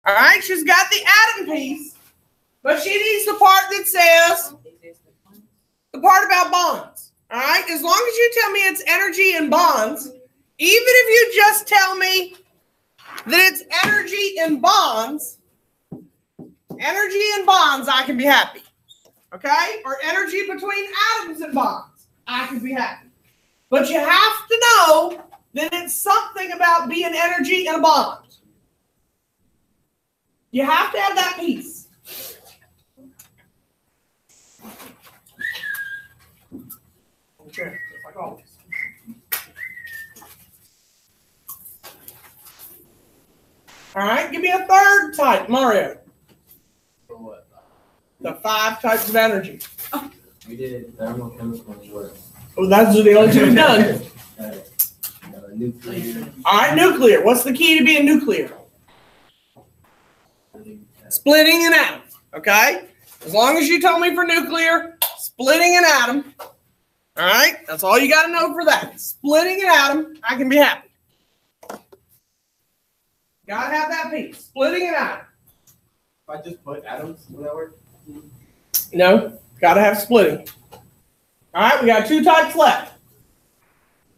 All right, she's got the atom piece, but she needs the part that says, the part about bonds. All right, as long as you tell me it's energy and bonds, even if you just tell me that it's energy and bonds, I can be happy. Okay? Or energy between atoms and bonds, I can be happy. But you have to know that it's something about being energy and a bond. You have to have that piece. Okay, just like always. All right, give me a third type, Mario. For what? The 5 types of energy. We did thermochemical and what? Oh, that's the only 2 we've done. Nuclear. All right, nuclear. What's the key to being nuclear? Splitting an atom. Okay? As long as you told me for nuclear, splitting an atom. All right? That's all you got to know for that. Splitting an atom, I can be happy. Got to have that piece. Splitting an atom. If I just put atoms, will that work? No. Got to have splitting. All right, we got 2 types left.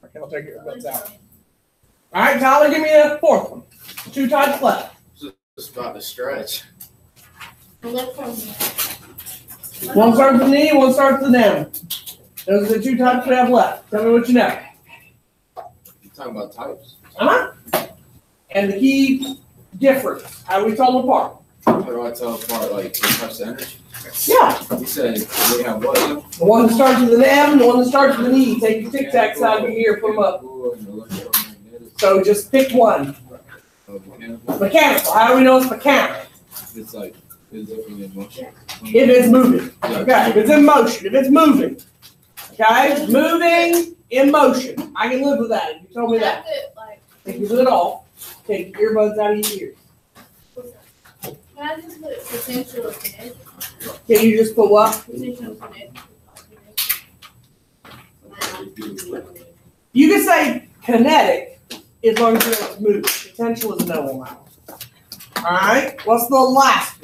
Okay, I'll take your earbuds out. All right, Tyler, give me a 4th one. 2 types left. Just about to stretch. One One starts with an E, one starts with an M. Those are the 2 types we have left. Tell me what you know. You're talking about types. And the key difference. How do we tell them apart? How do I tell apart, like, the types of energy? Yeah. You said they have what? The one that starts with an M, the one that starts with an E. Take your Tic Tacs out of here, put them up. So just pick one. Mechanical. How do we know it's mechanical? It's like physically in motion. If it's moving. Okay. If it's in motion. If it's moving. Okay. Moving in motion. I can live with that. If you told me that. Take your lid off. Take your earbuds out of your ears. Can I just put potential or kinetic? Can you just put what? Potential or kinetic? You can say kinetic as long as you know it's moving. Potential is no on that one. All right. What's the last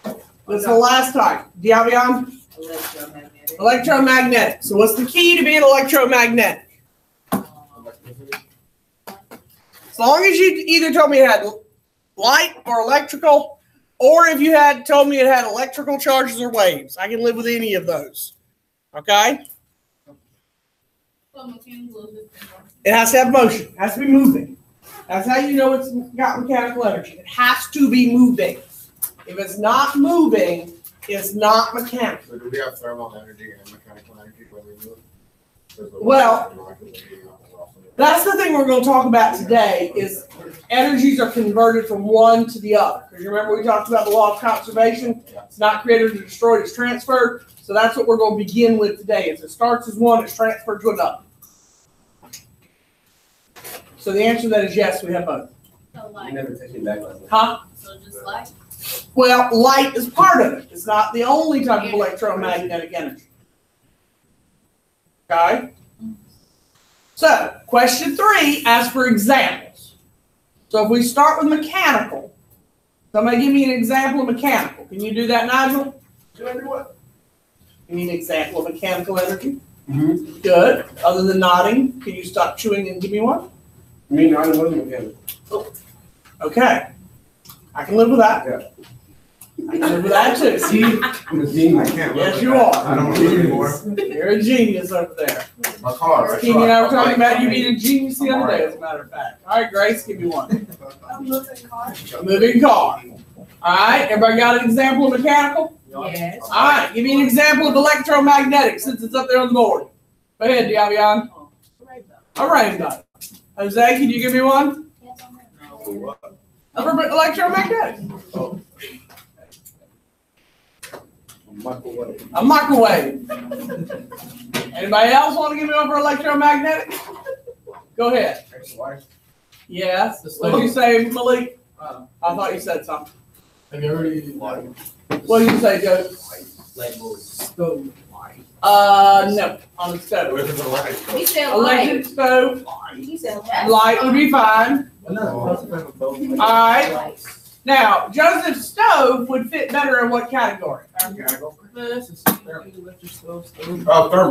one? What's the last type? Diavion? Electromagnetic. Electromagnetic. So what's the key to being electromagnetic? As long as you either told me it had light or electrical, or if you had told me it had electrical charges or waves, I can live with any of those. Okay? It has to have motion. It has to be moving. That's how you know it's got mechanical energy. It has to be moving. If it's not moving, it's not mechanical. So do we have thermal energy and mechanical energy when we move? Well, that's the thing we're going to talk about today is energies are converted from one to the other. Because you remember we talked about the law of conservation? It's not created or destroyed, it's transferred. So that's what we're going to begin with today. Is it starts as one, it's transferred to another. So the answer to that is yes, we have both. So You never take it back like that. Huh? So just light? Well, light is part of it. It's not the only type of electromagnetic energy. Okay? So, question 3 asks for examples. So if we start with mechanical, somebody give me an example of mechanical. Can you do that, Nigel? Can I do what? You need an example of mechanical energy? Mm-hmm. Good. Other than nodding, can you stop chewing and give me one? I mean, I wasn't mechanical. Okay. I can live with that. Yeah. I can live with that too. See, I'm a genius. I can't. Yes, you are. I don't do it anymore. You're a genius over there. My car. Kenny and I were talking about you being a genius the other day, as a matter of fact. All right, Grace, give me one. A moving car? A moving car. All right, everybody got an example of mechanical? Yes. All right, give me an example of electromagnetic since it's up there on the board. Go ahead, Diavion. A rainbow. Jose, can you give me one? Yes, I'm ready. Of electromagnetic. A microwave. Anybody else want to give me one for electromagnetic? Go ahead. Yes. What did you say, Malik? I thought you said something. Have you already What did you say, Joe? Stove. No, on the stove. He said Electric light. stove. He said light. Light would be fine. Alright, now, Joseph Stove would fit better in what category? Thermal.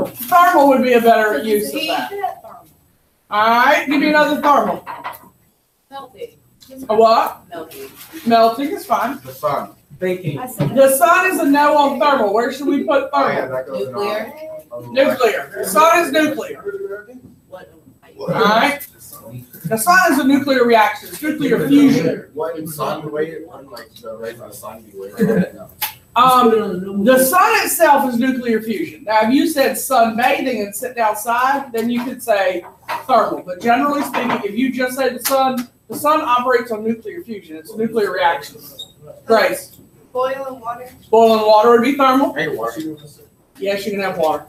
Thermal would be a better use of that. Alright, give me another thermal. Melting. A what? Melting. Melting is fine. The sun. Baking. The sun is a no on thermal. Where should we put Oh, yeah, thermal? that goes in Nuclear. Nuclear. The sun is nuclear. What? Alright? The sun is a nuclear reaction. It's nuclear fusion. What in sun the way it like the rays of the sun be way? The sun itself is nuclear fusion. Now, if you said sunbathing and sitting outside, then you could say thermal. But generally speaking, if you just say the sun operates on nuclear fusion. It's a nuclear reaction. Grace, Boiling water. boiling water would be thermal. Hey, water. Yes, you can have water.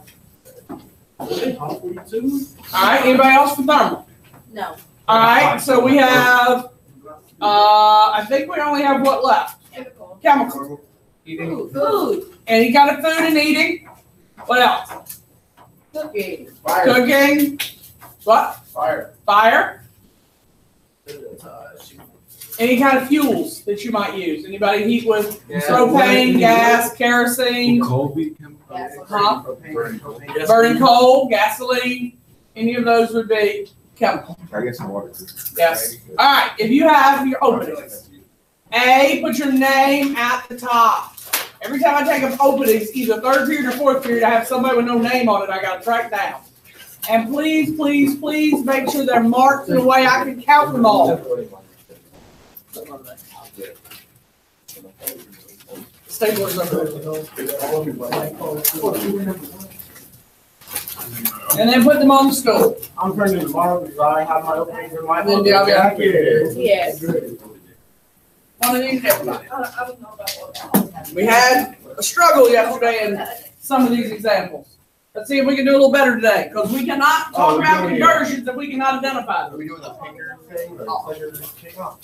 All right, anybody else for thermal? No. All right, so we have, I think we only have what left? Chemical. Chemical. Food. Any kind of food and eating. What else? Cooking. Fire. Cooking. What? Fire. Fire. Any kind of fuels that you might use. Anybody heat with propane, gas, kerosene, huh? Burning coal, gasoline. Any of those would be chemical. I get some water. Yes. All right. If you have your openings, A, put your name at the top. Every time I take up openings, either third period or fourth period, I have somebody with no name on it I got to track down. And please, please, please make sure they're marked in a way I can count them all. Staplers over there. And then put them on the stool. I'm turning tomorrow because I have my openings in my. Then do Yes. One of these, everybody. I don't know about what. We had a struggle yesterday in some of these examples. Let's see if we can do a little better today, because we cannot talk about conversions if we cannot identify Are them. we doing the finger thing or kick off?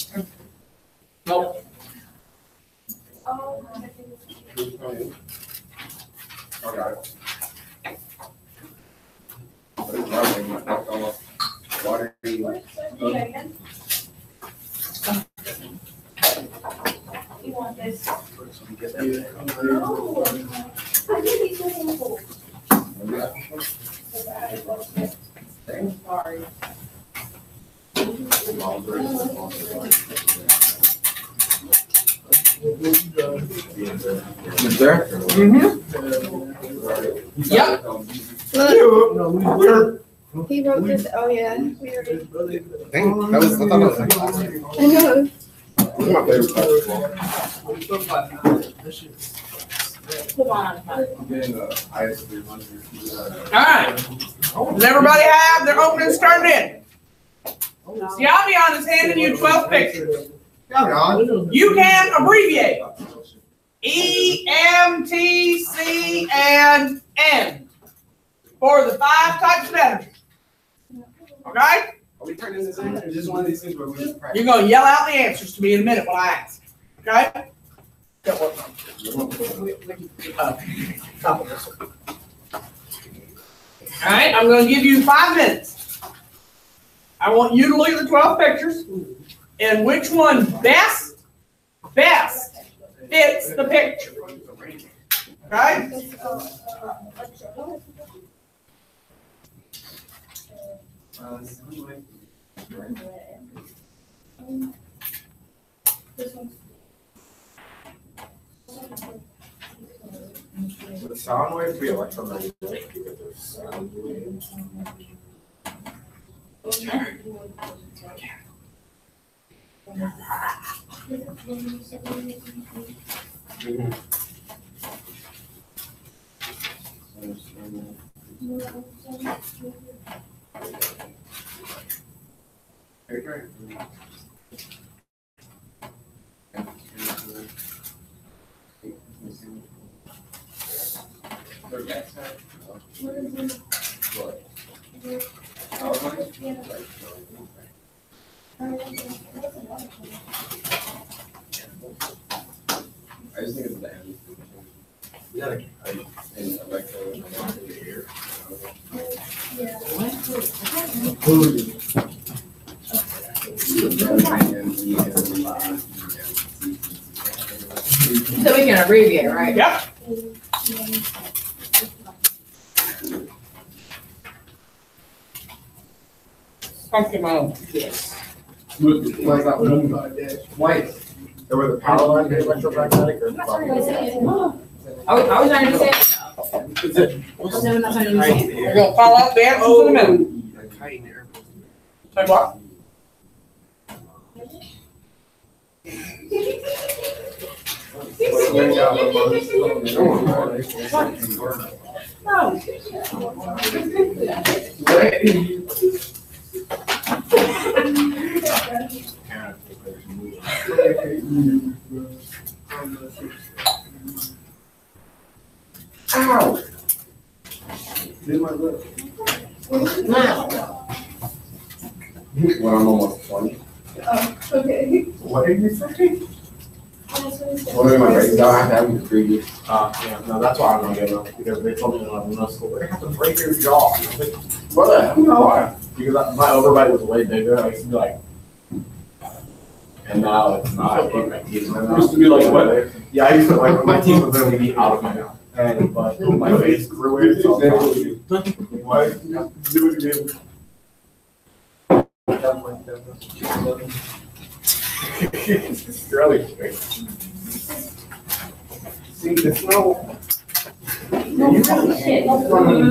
Nope. Oh. I got it. Water. You want this? Sorry. Is there? Mm-hmm. Yep. He wrote this. Oh yeah, we already. Dang, I thought that was like last year. I know. This is my favorite part. Come on. I'm getting the highest 300. All right. Does everybody have their openings turned in? Yavion is handing you 12 pictures. You can abbreviate E, M, T, C, and N for the 5 types of energy. Okay? Are we turning this in? Is this one of these things where we just practice? You're going to yell out the answers to me in a minute when I ask. Okay? All right, I'm going to give you 5 minutes. I want you to look at the 12 pictures and which one best fits the picture. Okay? The sound wave, we electromagnetic. Sound wave. I just think it's the end. Yeah, and electromagnetic here. So we can abbreviate, right? Yep. Funky mode. Where's that one? White. There were the power line electromagnetic or? I was trying to say. Is it? I'm not trying to say. We're gonna follow up the answers in a minute. Say what? Ow! Did my lip. When I'm almost 20. Okay. What are you saying? What are my grades? No, I have them previous. Yeah, no, that's why I'm gonna get them, because they told me when I was in middle school, they have to break your jaw. I was like, What the hell? no, because my overbite was way bigger, I used to be like, and now it's not, I keep my teeth in my mouth. Used to be like what? Yeah, I used to, like, my teeth would literally be out of my mouth, and, but my face grew in, so. Why? Do it again. It's really quick. See, it's no. You really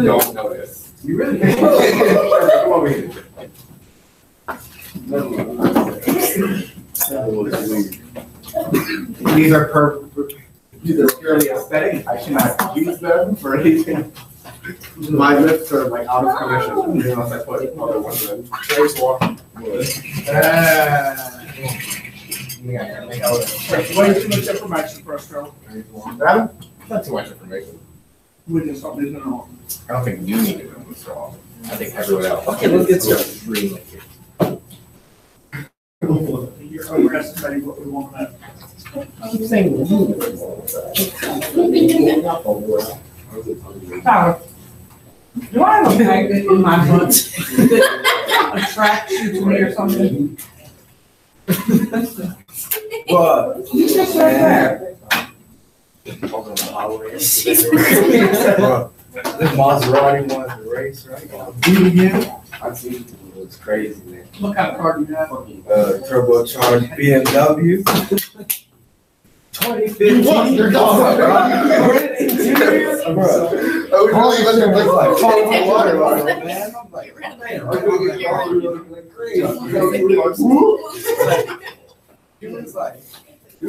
don't know this. You really don't. Come over here. These are these are purely aesthetic. I cannot use them for anything. My lips are like out of commission unless I put other ones in. There's one. Way too much information for us, Joe. Not too much information. We can stop this now. I don't think you need to know what's wrong. I think everyone else. Okay, let's get started. You're overestimating what we want to know. Keep saying Tyler, do I have a magnet in my butt that attracts you to me or something? What? You just right there. This Maserati wants to race, right? Do it again. I see. It's crazy, man. What kind of car do you have? Turbocharged BMW. 2015. Your dog. Interior. Oh, really? Looking like falling water, man. I'm like, man, I'm looking like crazy. He looks like. You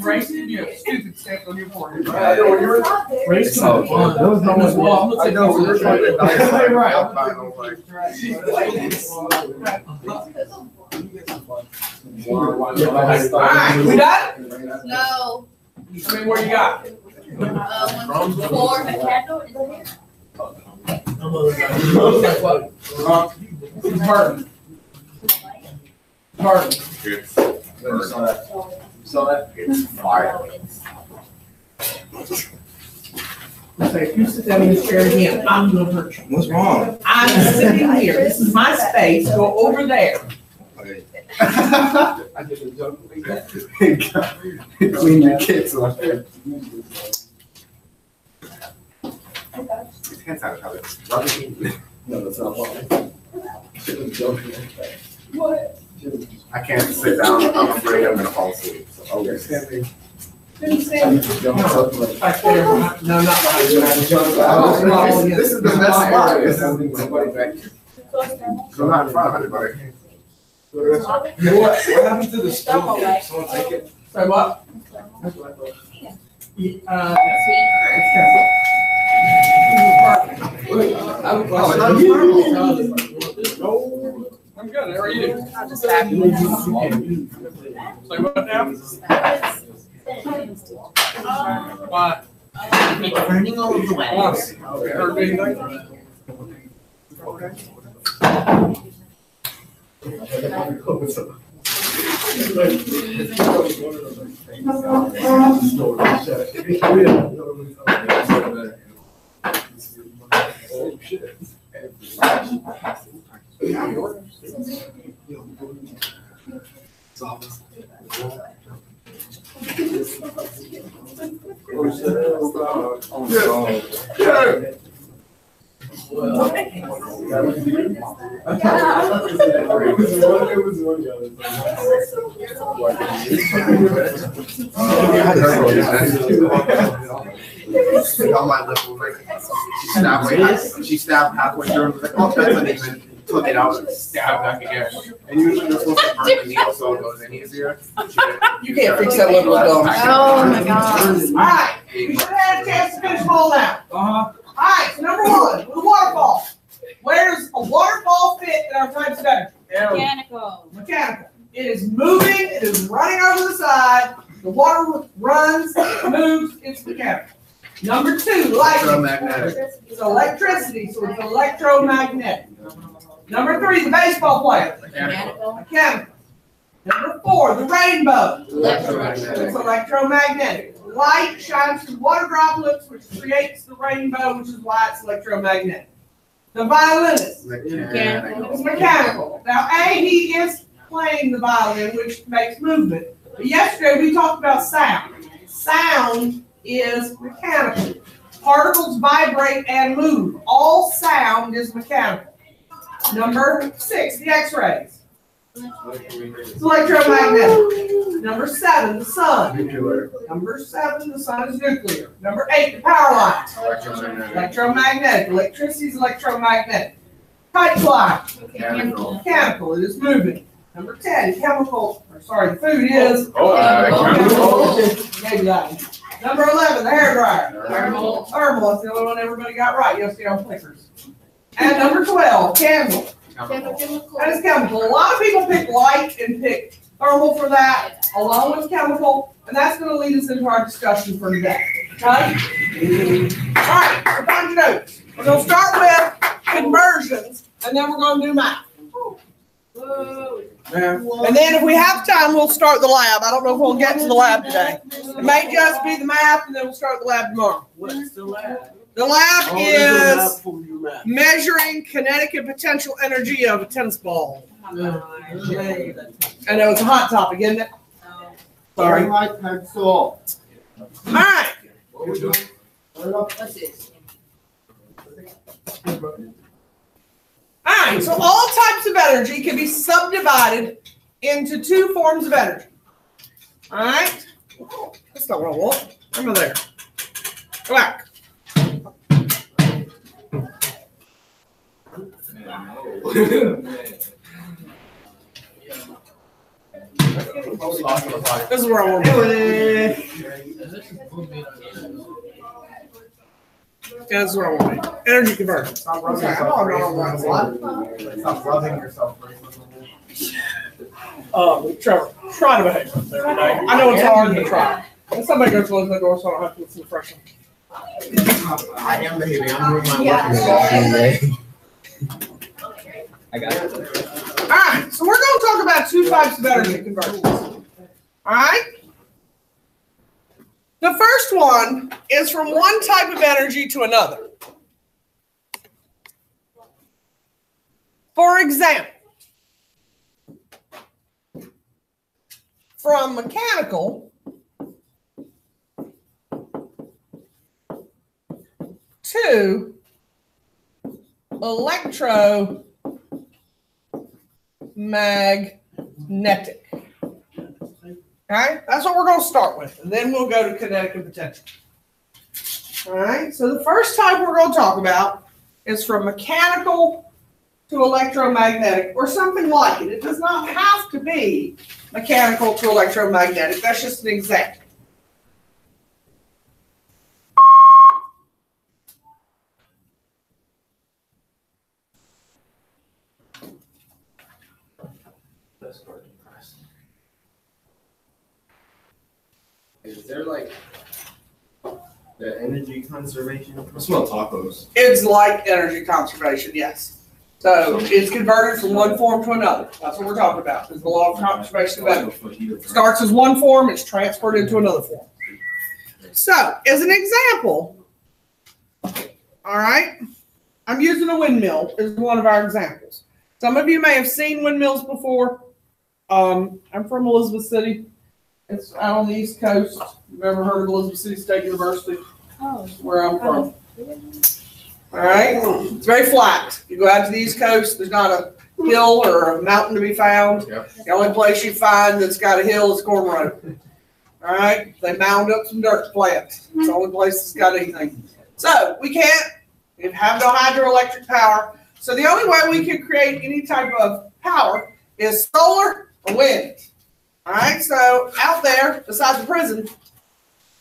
racing? You have stupid stuff on your forehead. I know when you were Racing. Oh, That was no one's fault. I know we were trying to die. Right. Alright, we done? No. I mean, what you got? 4, a candle is there? Burton. Burton. So that it's fire. Okay, if you sit down in this chair again, I'm gonna hurt you. What's wrong? I'm sitting here, this is my space, go over there. I did a joke like that. Clean your kids like that. His hands out of it. No, that's not wrong. What? I can't sit down. I'm afraid I'm gonna fall asleep. So, okay. Back there, no, not behind you. This is the best spot. This is nobody back here. So I'm not in front of anybody. What happened to the stove? Someone take it? Say what? I'm good, how are you? I'm just happy. Say what now? Why? It's burning all over the way. Okay, heard anything? Oh, shit. On my lip, she stabbed halfway through and was like, oh, that's uneven. Took it out and stabbed back again. And usually they're supposed to burn the needle so it goes in easier. You can't fix that little dog. Oh my gosh. Alright, you should have had a chance to finish them all now. Alright, so number one, the waterfall. Where does a waterfall fit in our types of energy? Mechanical. Mechanical. It is moving, it is running over the side, the water runs, moves, it's mechanical. Number two, lightning. Electromagnetic. It's electricity, so it's electromagnetic. Number three, the baseball player. Mechanical. Mechanical. Number four, the rainbow. It's Electromagnetic. electromagnetic. Light shines through water droplets, which creates the rainbow, which is why it's electromagnetic. The violinist. Mechanical. It's mechanical. Now, he is playing the violin, which makes movement. But yesterday we talked about sound. Sound is mechanical. Particles vibrate and move. All sound is mechanical. Number six, the X-rays. It's electromagnetic. Number seven, the sun. Nuclear. Number seven, the sun is nuclear. Number eight, the power lines. Electromagnetic. Electromagnetic. Electricity is electromagnetic. Kite fly. Mechanical. Mechanical. It is moving. Number 10, chemical. Or sorry, the food is. Chemical. Maybe that one. Number 11, the hair dryer. Thermal. Thermal. That's the only one everybody got right. You'll see on clickers. And number 12, candle. Chemical. That is chemical. A lot of people pick light and pick thermal for that, along with chemical, and that's going to lead us into our discussion for today. Okay? All right, so find your notes. We're going to start with conversions, and then we're going to do math. And then if we have time, we'll start the lab. I don't know if we'll get to the lab today. It may just be the math, and then we'll start the lab tomorrow. What's the lab? The lab is measuring kinetic and potential energy of a tennis ball. I know it's a hot topic, isn't it? Sorry. My pencil. All right. What's this? All right. So all types of energy can be subdivided into two forms of energy. All right. That's not what I want. Come over there. Go back. This is where I want to go. Yeah, this is where I want to be. Energy conversion. Stop rubbing yourself. Stop rubbing yourself. Trevor, try to behave every day. I know it's hard to try. If somebody goes to close the door, so I don't have to listen to freshmen. I am behaving. I'm doing my I got it. All right, so we're going to talk about two types of energy conversions. All right? The first one is from one type of energy to another. For example, from mechanical to electromagnetic. Okay, that's what we're going to start with, and then we'll go to kinetic and potential. All right, so the first type we're going to talk about is from mechanical to electromagnetic, or something like it. It does not have to be mechanical to electromagnetic. That's just an example. Is there like the energy conservation? I smell tacos. It's like energy conservation, yes. So it's converted from one form to another. That's what we're talking about. Is the law of conservation of energy. Starts as one form, it's transferred into another form. So, as an example, all right, I'm using a windmill as one of our examples. Some of you may have seen windmills before. I'm from Elizabeth City. It's out on the East Coast. You've ever heard of Elizabeth City State University? Oh. Where I'm from. All right, it's very flat. You go out to the East Coast, there's not a hill or a mountain to be found. Yep. The only place you find that's got a hill is Gordon Road. All right, they mound up some dirt to plant. It's the only place that's got anything. So we have no hydroelectric power. So the only way we can create any type of power is solar or wind. All right, so out there, besides the prison,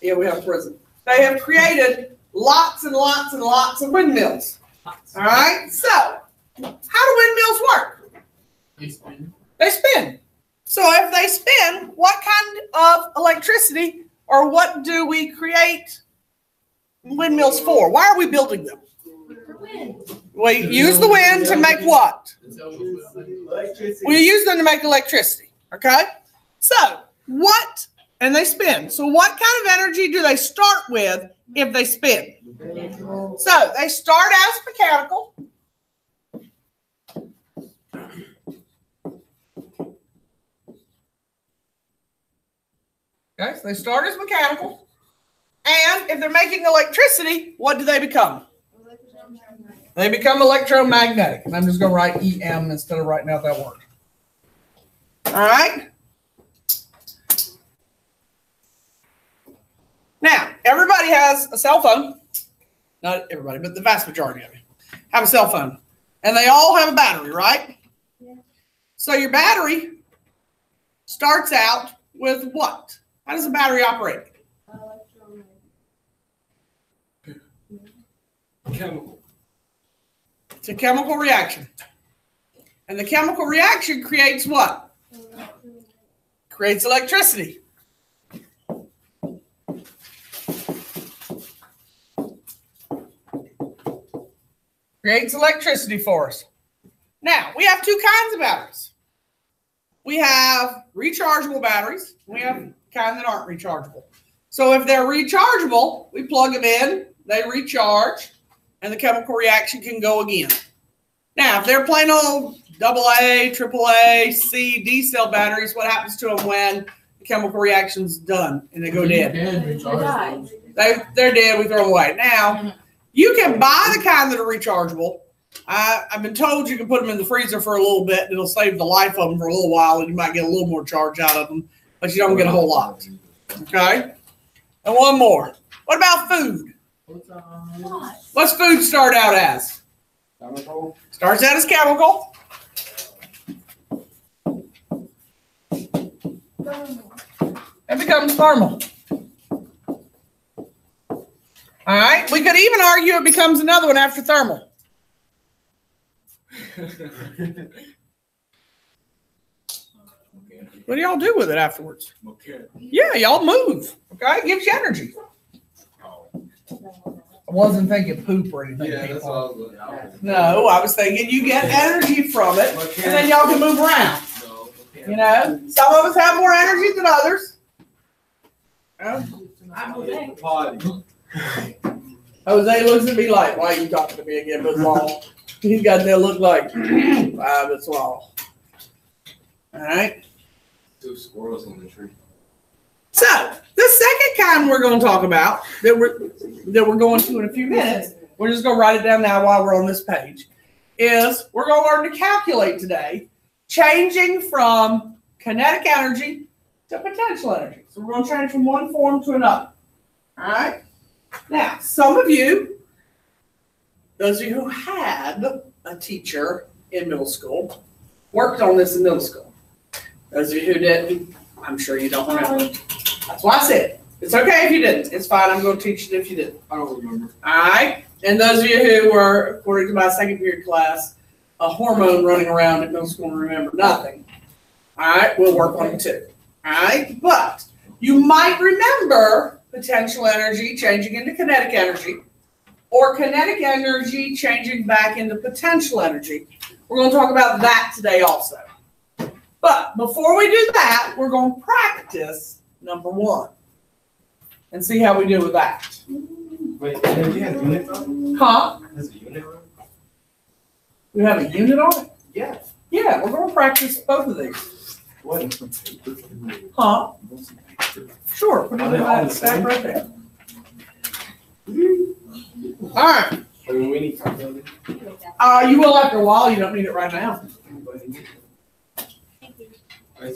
yeah, we have a prison. They have created lots and lots and lots of windmills. All right, so how do windmills work? They spin. So if they spin, what kind of electricity or what do we create windmills for? Why are we building them? We use the wind to make what? We use them to make electricity, okay? So what, and they spin. So what kind of energy do they start with if they spin? So they start as mechanical. Okay, so they start as mechanical. And if they're making electricity, what do they become? They become electromagnetic. And I'm just going to write EM instead of writing out that word. All right. Now, everybody has a cell phone. Not everybody, but the vast majority of you have a cell phone. And they all have a battery, right? Yeah. So your battery starts out with what? How does a battery operate? Chemical. It's a chemical reaction. And the chemical reaction creates what? Creates electricity. Creates electricity for us. Now, we have two kinds of batteries. We have rechargeable batteries. We have kind that aren't rechargeable. So if they're rechargeable, we plug them in, they recharge, and the chemical reaction can go again. Now, if they're plain old AA, AAA, C, D cell batteries, what happens to them when the chemical reaction's done and they go dead? They're dead, we throw them away. Now, you can buy the kind that are rechargeable. I've been told you can put them in the freezer for a little bit and it'll save the life of them for a little while and you might get a little more charge out of them, but you don't get a whole lot. Okay? And one more. What about food? What's food start out as? Chemical. Starts out as chemical. It becomes thermal. All right? We could even argue it becomes another one after thermal. What do y'all do with it afterwards? Yeah, y'all move. Okay? It gives you energy. I wasn't thinking poop or anything. Yeah, that's all I was looking at. No, I was thinking you get energy from it, and then y'all can move around. No, You know, some of us have more energy than others. Party. Jose looks at me like, "Why are you talking to me again, Miss Wall?" He's got that look like, Miss Wall. All right. 2 squirrels in the tree. So the second kind we're going to talk about that we're going to in a few minutes, we're just going to write it down now while we're on this page, is we're going to learn to calculate today, changing from kinetic energy to potential energy. So we're going to change from one form to another. All right. Now, some of you, those of you who had a teacher in middle school, worked on this in middle school. Those of you who didn't, I'm sure you don't remember. That's why I said it's okay if you didn't. It's fine. I'm going to teach it if you didn't. I don't remember. All right. And those of you who were, according to my second period class, a hormone running around at middle school and remember nothing. All right. We'll work on it too. All right. But you might remember potential energy changing into kinetic energy or kinetic energy changing back into potential energy. We're going to talk about that today also. But before we do that, we're going to practice number 1 and see how we do with that. Wait, energy has units on it? Huh? Has a unit on it? We have a unit on it? Yeah. Yeah, we're going to practice both of these. Huh? Sure, put it in that stack right there. All right, When we need something. you will after a while, you don't need it right now. All right,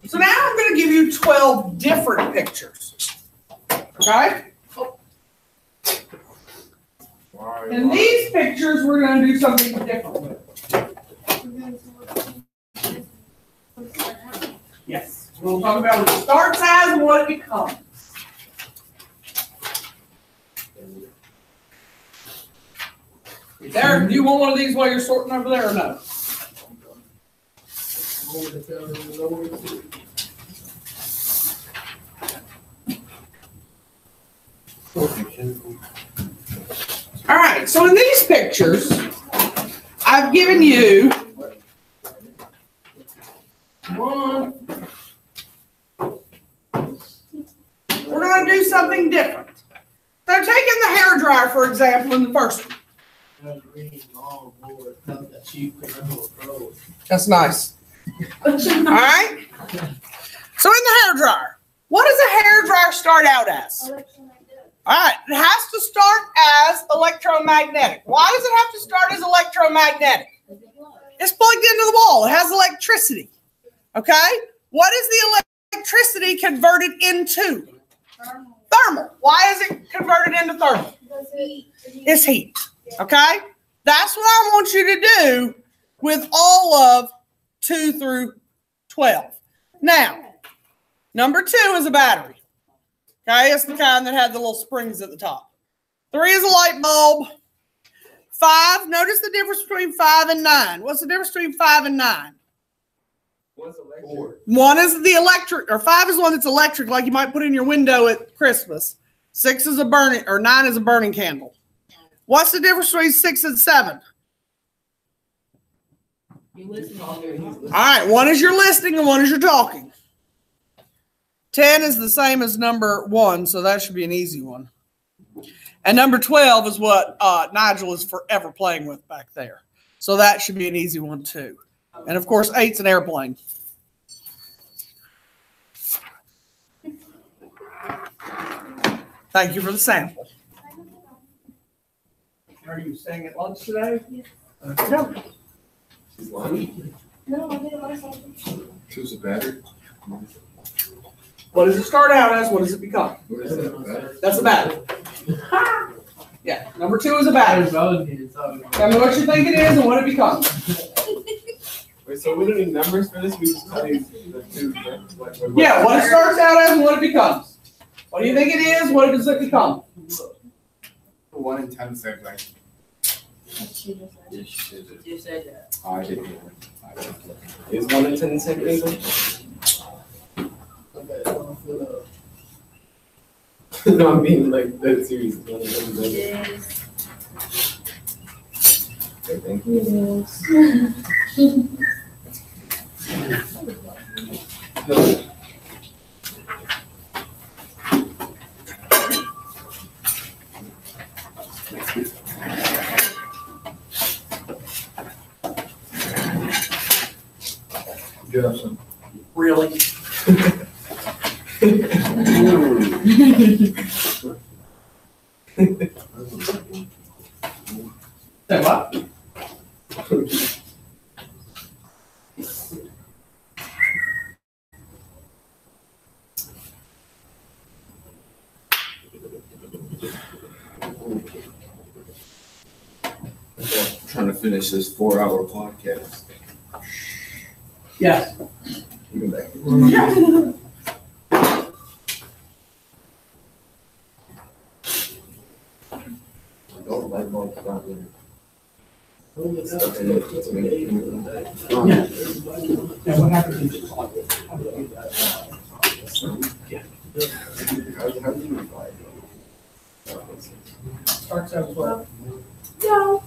so now I'm gonna give you 12 different pictures, okay? In these pictures, we're gonna do something different with. Yes, we'll talk about what it starts as and what it becomes. Derek, do you want one of these while you're sorting over there or no? All right, so in these pictures, I've given you one. We're going to do something different. So taking the hairdryer, for example, in the first one. That's nice. All right. So in the hairdryer, what does a hairdryer start out as? All right, it has to start as electromagnetic. Why does it have to start as electromagnetic? It's plugged into the wall. It has electricity. Okay? What is the electricity converted into? Thermal. Why is it converted into thermal? It's heat. Okay? That's what I want you to do with all of 2 through 12. Now, number 2 is a battery. Okay, it's the kind that had the little springs at the top. 3 is a light bulb. 5, notice the difference between 5 and 9. What's the difference between 5 and 9? 1 is the electric, or 5 is one that's electric, like you might put in your window at Christmas. 6 is a burning, or 9 is a burning candle. What's the difference between 6 and 7? All right, 1 is your listening and 1 is your talking. 10 is the same as number 1, so that should be an easy one. And number 12 is what Nigel is forever playing with back there. So that should be an easy one too. And of course, 8's an airplane. Thank you for the sample. Are you staying at lunch today? Yes. No. She's lying. No, I didn't want something. Choose a battery. What does it start out as? What does it become? What is that? Battery? That's a battery. Yeah, number 2 is a battery. Tell me what you think it is and what it becomes. Wait, so we don't need numbers for this? We just tell you the 2. Yeah, what it starts out as and what it becomes. What do you think it is? What does it become? 1 in 10 seconds. You said that. I didn't hear it. Is 1 in 10 the same thing? No, I mean like that series. Yes. Okay, thank you. Justin. Really? Say what? I'm trying to finish this 4-hour podcast. Yes. You go back. Don't light bulbs down there. And what happened? How do you apply it? Starts out as what? No.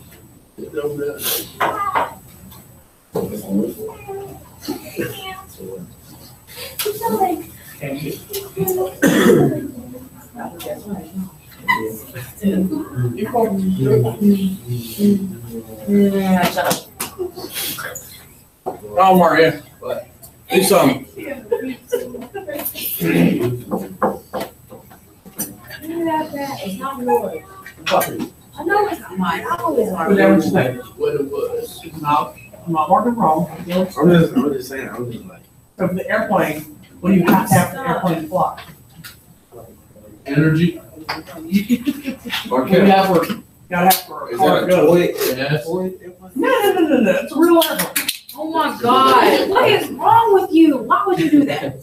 Yeah, shut up. Oh, Maria. Do some. It's not yours. I know it's not mine. I always Put down what you think. What it was. I'm not marking wrong. I'm just saying, I'm just like. So for the airplane, what do you have to have for the airplane to fly? Energy. You have for, gotta have for a Is car that to a go. toy? Yes. No, it's a real airplane. Oh my God, what is wrong with you? Why would you do that?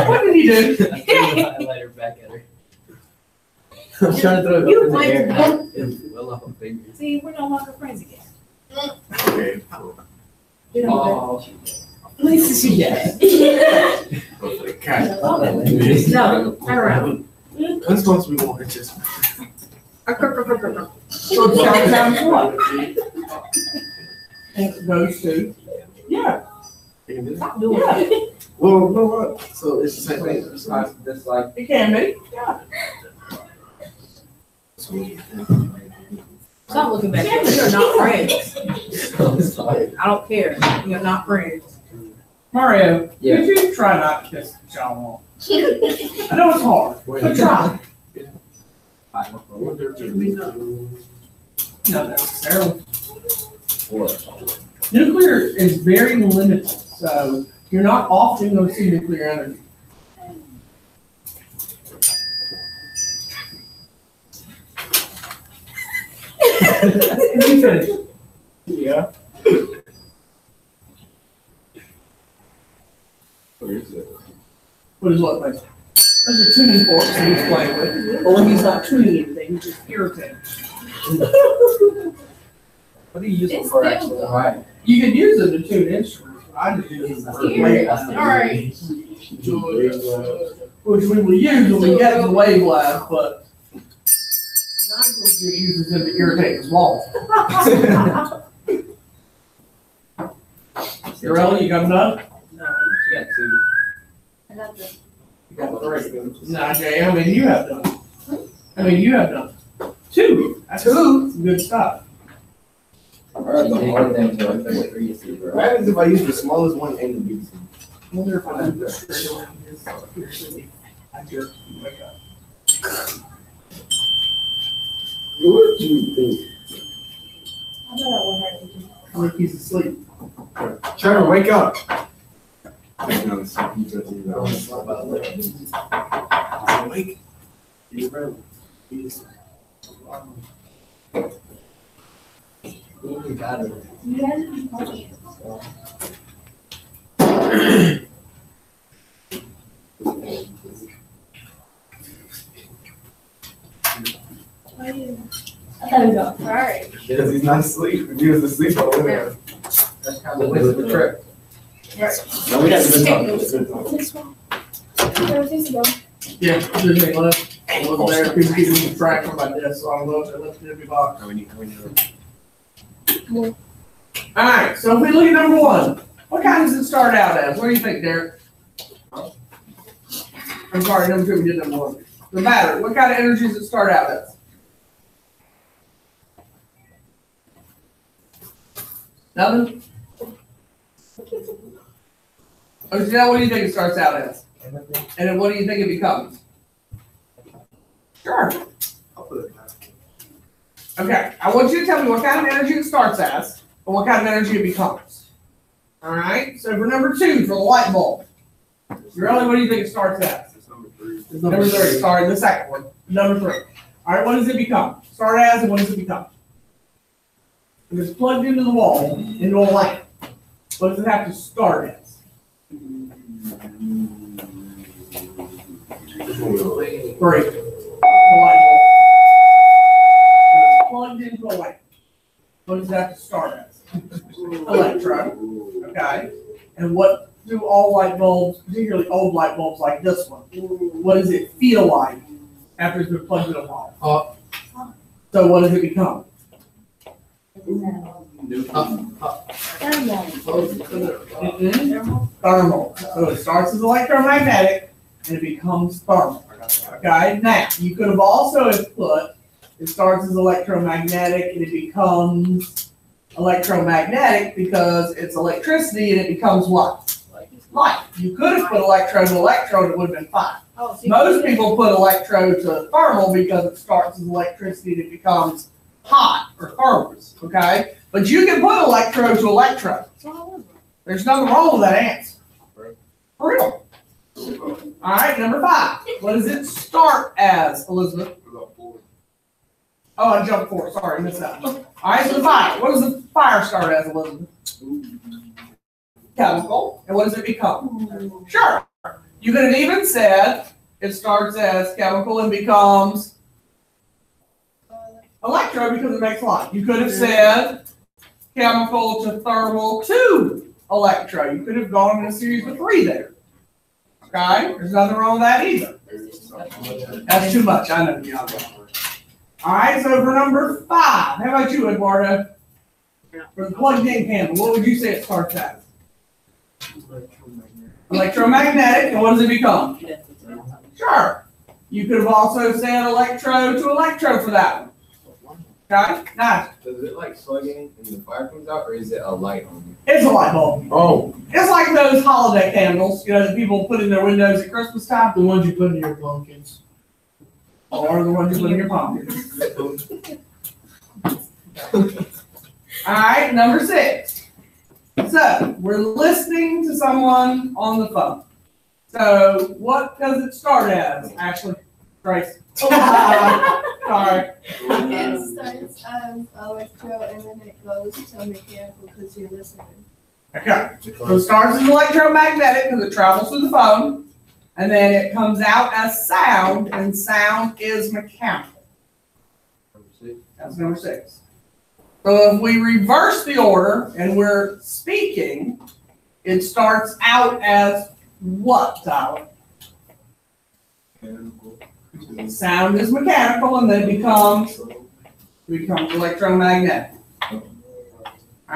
What did he do? Highlighter back at her. I'm trying to throw it You up in the like air. to- It well off my fingers. See, we're no longer friends again. Okay. You know Oh. that. Lisa, she does. Go for the cat. No, turn around. That's supposed to be more just. So it sounds down what? And it goes to, yeah, Stop doing yeah, it. Well, no, what? So it's the same thing. It's not. That's like, it can be, yeah. Stop looking back. We are not friends. I'm sorry. I don't care. We are not friends. Mario, Yeah. could you try not to kiss John Wall? I know it's hard, but try. No, that's terrible. Nuclear is very limited, so you're not often going to see nuclear energy. You finish. Yeah. What is it? What is what, like? Those are tuning forks that he's playing with. Or when he's not tuning anything, he's just irritating. What do you use it It's for still actually? good. Right. You can use it to tune instruments, but I just use it for Here. wavelength, Alright. which we will use when we get the wavelength, but Nigel just uses them to irritate his walls. Irrelli, you got enough? No. You got two. I got the. You got three. Nah, Jay, I mean, you have done. You have done. Two. That's some good stuff. I heard the hard Anything thing. to like three you see, bro. What happens if I use the smallest one and the biggest one? I wonder if I do this straight around his, I just wake up. What do you think? I thought that one hurt you. I think he's asleep. Trevor, wake up! Wake. You got it. You guys are Alright. Because he's not asleep. If he was asleep, I would have. That's kind of the trip. No, we haven't been talking. It's been talking. This one. Everything's go. Yeah, there's a left. I wasn't there, people keeping track on my desk, so I don't know if they left it in my box. How many? Alright, so if we look at number one, what kind does it start out as? What do you think, Derek? I'm sorry, number two, we did number one. The battery, what kind of energy does it start out as? Nothing? Oh, Janelle, what do you think it starts out as? And then what do you think it becomes? Sure. I'll put it back. Okay, I want you to tell me what kind of energy it starts as, and what kind of energy it becomes. All right, so for number two, for the light bulb, really, what do you think it starts as? It's number 3. Number three, sorry, the second one, number three. All right, what does it become? Start as, and what does it become? If it's plugged into the wall, into a lamp, what does it have to start as? Three. The light bulb. If it's plugged into a lamp, what does it have to start as? Electron, okay? And what do all light bulbs, particularly old light bulbs like this one, what does it feel like after it's been plugged into a wall? So what does it become? Thermal. So it starts as electromagnetic and it becomes thermal. Okay, now you could have also put it starts as electromagnetic and it becomes electromagnetic because it's electricity and it becomes what? Light. You could have put electrode to electrode, it would have been fine. Oh, so Most people put electrode to thermal because it starts as electricity and it becomes hot or thermal, okay? But you can put electrode to electrode. There's nothing wrong with that answer. For real. All right, number 5. What does it start as, Elizabeth? Oh, I jumped 4. Sorry, I missed that. All right, so the fire. What does the fire start as, Elizabeth? Chemical. And what does it become? Sure. You could have even said it starts as chemical and becomes electro because it makes light. You could have said chemical to thermal to electro. You could have gone in a series of 3 there. Okay? There's nothing wrong with that either. That's too much. I know you know. All right, so for number 5, how about you, Eduardo? For the plugged-in candle, what would you say it starts as? Electromagnetic, and what does it become? Sure. You could have also said electro to electro for that one. Okay? Nice. Does it like plug in and the fire comes out, or is it a light on? It's a light bulb. Oh. It's like those holiday candles, you know, that people put in their windows at Christmas time. The ones you put in your pumpkins. Or the ones you put in your pockets. All right, number 6. So, we're listening to someone on the phone. So, what does it start as, Ashley? Grace? Sorry. It starts as electro and then it goes to mechanical because you're listening. Okay. So, it starts as electromagnetic because it travels through the phone. And then it comes out as sound, and sound is mechanical. That's number 6. So if we reverse the order and we're speaking, it starts out as what, Tyler? Sound is mechanical, and then it becomes electromagnetic. All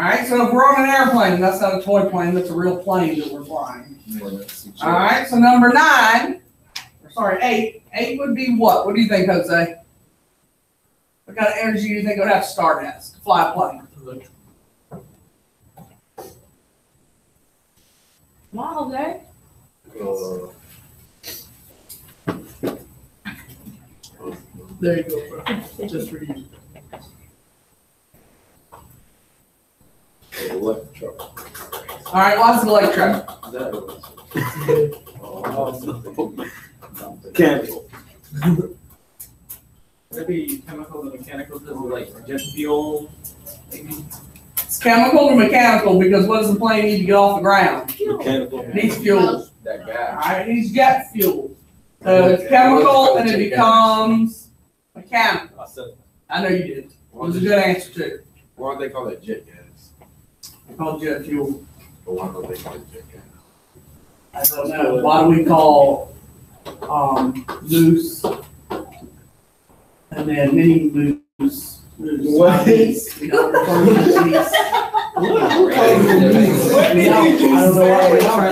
right, so if we're on an airplane, that's not a toy plane, that's a real plane that we're flying. All right, so number 9, or sorry, 8. 8 would be what? What do you think, Jose? What kind of energy do you think it would have to start as to fly a plane? Wow, Jose. There you go, bro. Just for you. Electro. All right, what's an electron? Candle. Maybe chemical and mechanical, because like jet fuel, maybe. It's chemical to mechanical because what does the plane need to get off the ground? Mechanical. It needs fuel. That All gas. right, it needs jet fuel. So it's chemical and it becomes mechanical. I know you did. It was a good answer too. Why don't they call it jet gas? It's called jet fuel. But why don't they call it jet gas? I don't know. Why do we call loose and then mini loose? What? We don't refer to as lease. What? We don't- I don't know why we don't.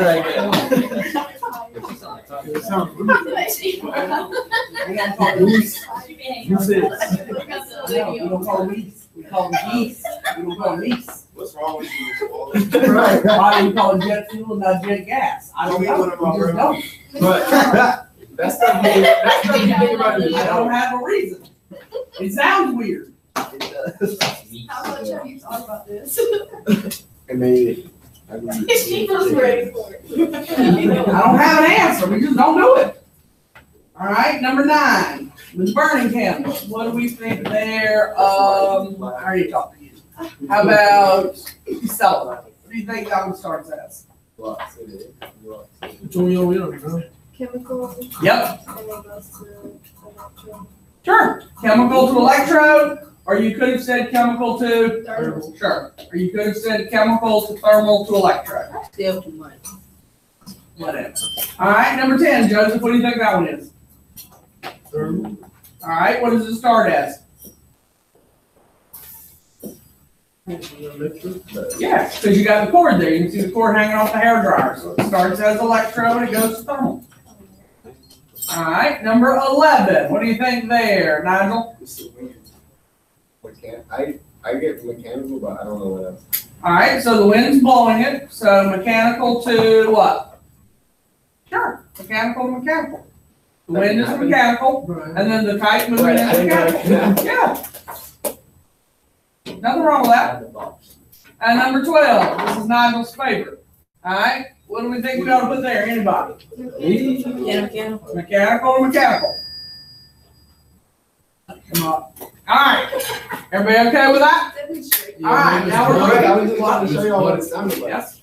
It sounds We don't call it lease. You said. No, we don't call it lease. We call it geese. We don't call it lease. What's wrong with you? Right. Why do we call it jet fuel and not jet gas? I don't know. We just don't. But that's not you think about it. I don't have a reason. It sounds weird. How much have you thought about this? And maybe. She was ready for it. I don't have an answer. We just don't do it. All right, number 9, the burning candle. What do we think there? I already talked to you. How about Stella? What do you think that one starts as? Which one we don't know? Chemical. Yep, And it goes to electro. sure. Chemical to electrode, or you could have said chemical to Thermal. sure. Or you could have said chemical to thermal to electrode. Still too much. Whatever. All right, number 10, Joseph. What do you think that one is? Thermal. All right, what does it start as? Yes, because you got the cord there. You can see the cord hanging off the hairdryer. So it starts as electro and it goes to thermal. All right, number 11. What do you think there, Nigel? I get mechanical, but I don't know what else. All right, so the wind's blowing it, so mechanical to what? Sure, mechanical to mechanical. The wind is mechanical, and then the kite moving Right, is I think mechanical. Yeah. Nothing wrong with that. And number 12, this is Nigel's favorite. All right, what do we think we ought to put there? Anybody? Mechanical to mechanical. Come on. All right, everybody okay with that? All right, now we're I looking. was just about to show y'all what it sounded like. Yes.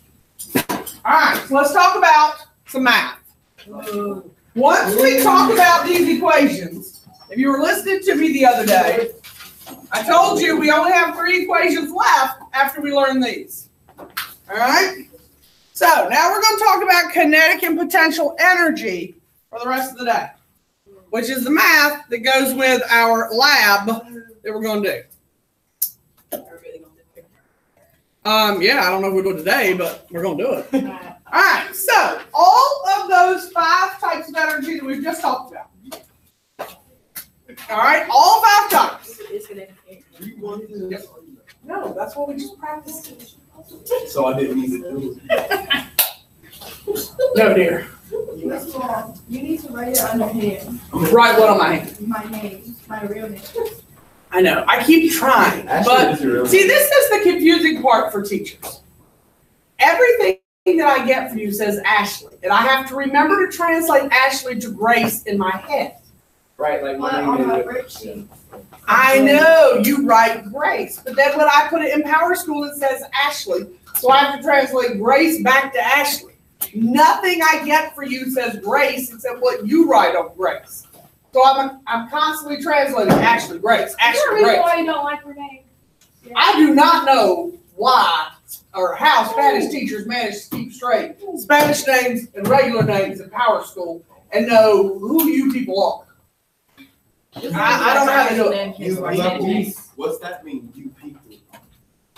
All right, so let's talk about some math. Once we talk about these equations, if you were listening to me the other day, I told you we only have 3 equations left after we learn these. All right? So now we're going to talk about kinetic and potential energy for the rest of the day, which is the math that goes with our lab that we're going to do. Yeah, I don't know if we'll do it today, but we're going to do it. All right, so all of those 5 types of energy that we've just talked about. All right, all 5 types. No, that's what we just practiced. So I didn't need to do it. No, dear. You need to write it on your hand. Write what on my hand? My name, my real name. I know. I keep trying, but see, this is the confusing part for teachers. Everything that I get from you says Ashley, and I have to remember to translate Ashley to Grace in my head. Right, like But on my worksheet. I know you write Grace, but then when I put it in Power School, it says Ashley, so I have to translate Grace back to Ashley. Nothing I get for you says Grace except what you write on Grace. So I'm constantly translating Ashley, Grace, Ashley, Grace. Why you don't like her name? I do not know why or how Spanish teachers manage to keep straight Spanish names and regular names in Power School and know who you people are. I don't know how to do it. What's that mean? You people.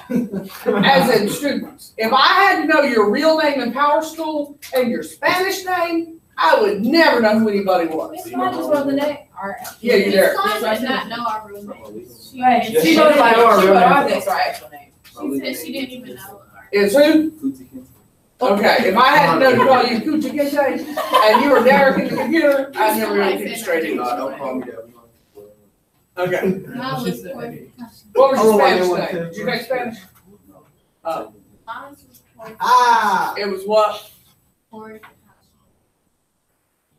As in students. If I had to know your real name in Power School and your Spanish name, I would never know who anybody was. Miss Rogers wrote the name. Yeah, you're there. Miss Rogers does not know our real names. She knows like our real name. That's our actual name. She said she didn't even know. Is who? Okay, if I had to know to call you Kucha Kente and you were Derek in the computer, I'd never really keep straight in. Don't call me that. Okay. Mine was Corey. What was your Spanish name? Did you take Spanish? Mine was Corey. Ah, it was what? Corey.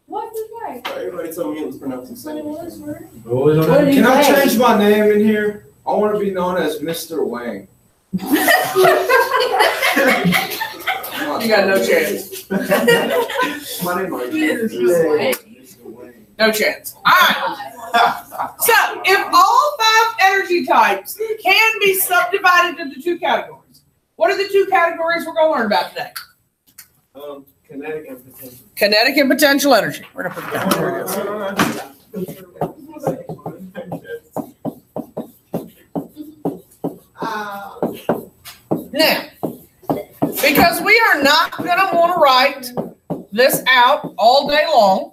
What's his name? Everybody told me it was pronounced the But it same. was word. What did he Can I say? change my name in here? I want to be known as Mr. Wang. You got no chance. My name is No chance. All right. So, if all 5 energy types can be subdivided into 2 categories, what are the 2 categories we're going to learn about today? Kinetic and potential. Kinetic and potential energy. We're going to put it down. There it goes. Now, because we are not going to want to write this out all day long,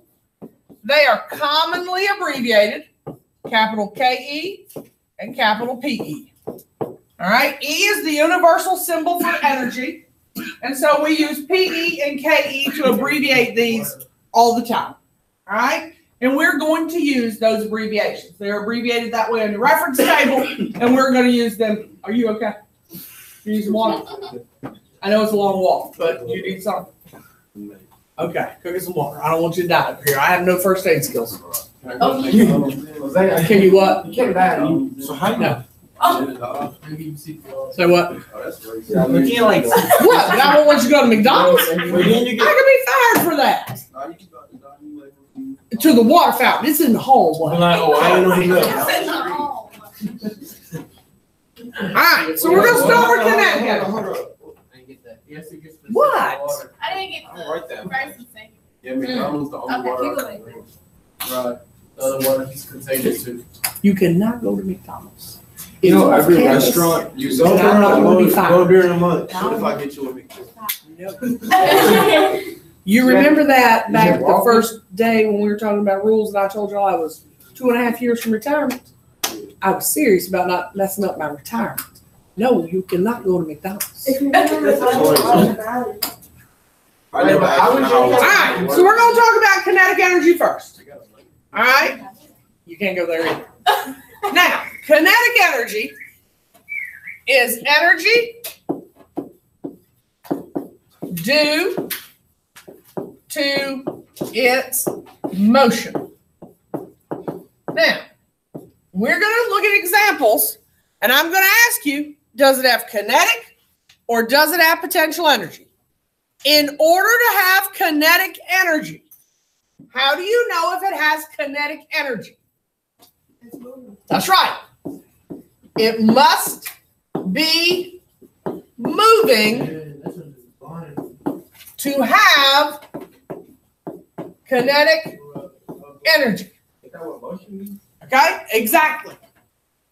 they are commonly abbreviated, capital KE and capital PE. All right, E is the universal symbol for energy, and so we use PE and KE to abbreviate these all the time. All right, and we're going to use those abbreviations. They're abbreviated that way on your reference table, and we're going to use them. Are you okay? You need some water? I know it's a long walk, but you need something. Okay, go get some water. I don't want you to die up here. I have no first aid skills. Oh, Can you what? you can't die. So how you No. Oh, Say what? You can't like. What? And I won't want you to go to McDonald's? I But then you could be fired for that. To the water fountain. It's in the hallway. Oh, I didn't know he It's lived. in the hall. All right, so we're gonna start with kinetic energy. What? I didn't get I'll write that. the first and second. Yeah, McDonald's the only Okay, water. keep going. Right. The other one is contagious too. You cannot go to McDonald's. You know, every Campus. restaurant you Go go during- go during the month. What if I get you a McDonald's? You remember that Is back it the walking? first day when we were talking about rules and I told y'all I was 2.5 years from retirement? I was serious about not messing up my retirement. No, you cannot go to McDonald's. If you remember, I was all about it. I never I asked would how- All right, so we're gonna talk about kinetic energy first. All right? You can't go there either. Now, kinetic energy is energy due to its motion. Now, we're going to look at examples, and I'm going to ask you, does it have kinetic or does it have potential energy? In order to have kinetic energy, how do you know if it has kinetic energy? It's moving. That's right. It must be moving to have kinetic energy. Okay, exactly.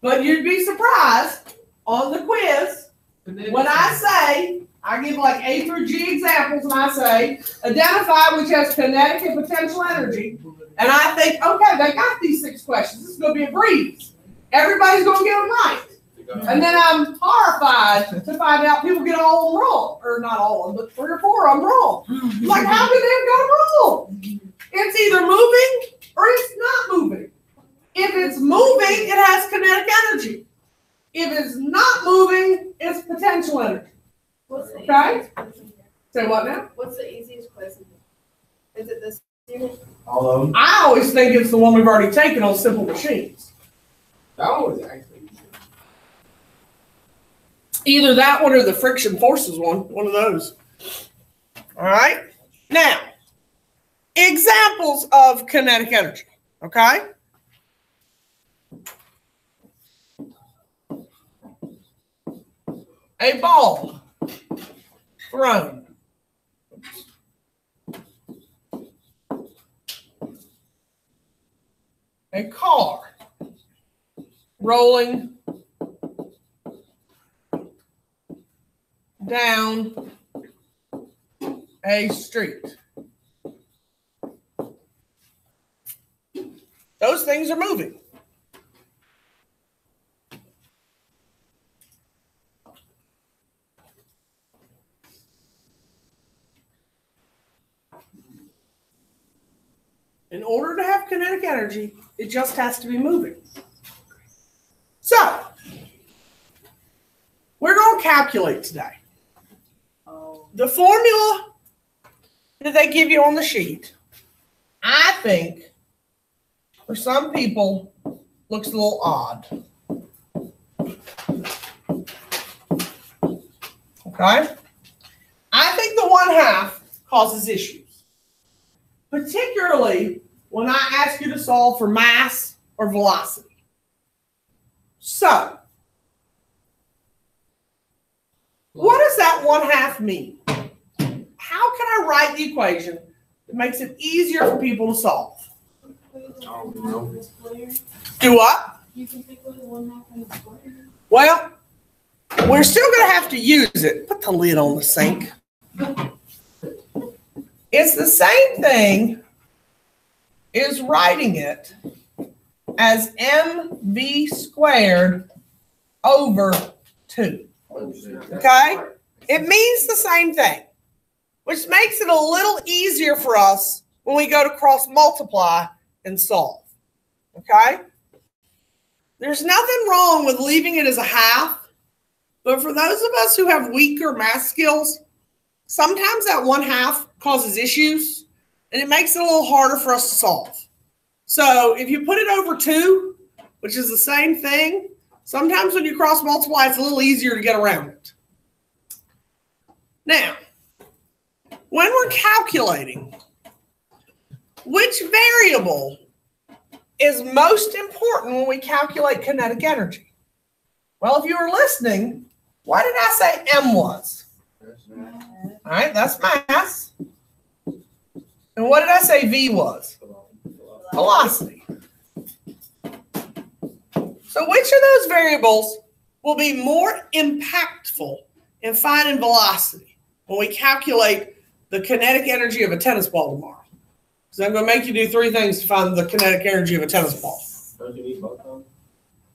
But you'd be surprised on the quiz when I say, I give like A through G examples and I say, identify which has kinetic and potential energy. And I think, okay, they got these 6 questions. This is going to be a breeze. Everybody's going to get them right. And then I'm horrified to find out people get all of them wrong. Or not all of them, but 3 or 4 of them wrong. Like, how could they have got wrong? It's either moving or it's not moving. If it's moving, it has kinetic energy. If it's not moving, it's potential energy. What's the Okay. easiest question? Say what now? What's the easiest question? Is it this unit? All of them. I always think it's the one we've already taken on simple machines. That one was actually. Either that one or the friction forces one of those. All right. Now, examples of kinetic energy. Okay. A ball thrown. A car rolling down a street. Those things are moving. In order to have kinetic energy, it just has to be moving. So, we're going to calculate today. The formula that they give you on the sheet, I think, for some people, looks a little odd. Okay? I think the 1/2 causes issues, particularly when I ask you to solve for mass or velocity. So, what does that 1/2 mean? How can I write the equation that makes it easier for people to solve? Do what? You can pick with 1/2 and a square. Well, we're still going to have to use it. Put the lid on the sink. It's the same thing as writing it as mv squared over 2. Okay? It means the same thing, which makes it a little easier for us when we go to cross multiply and solve. Okay? There's nothing wrong with leaving it as a 1/2, but for those of us who have weaker math skills, sometimes that 1/2 causes issues, and it makes it a little harder for us to solve. So if you put it over 2, which is the same thing, sometimes when you cross multiply, it's a little easier to get around it. Now, when we're calculating which variable is most important when we calculate kinetic energy? Well, if you were listening, what did I say M was? All right, that's mass. And what did I say V was? Velocity. So which of those variables will be more impactful in finding velocity when we calculate the kinetic energy of a tennis ball tomorrow? Because I'm going to make you do 3 things to find the kinetic energy of a tennis ball. Don't you need both of them?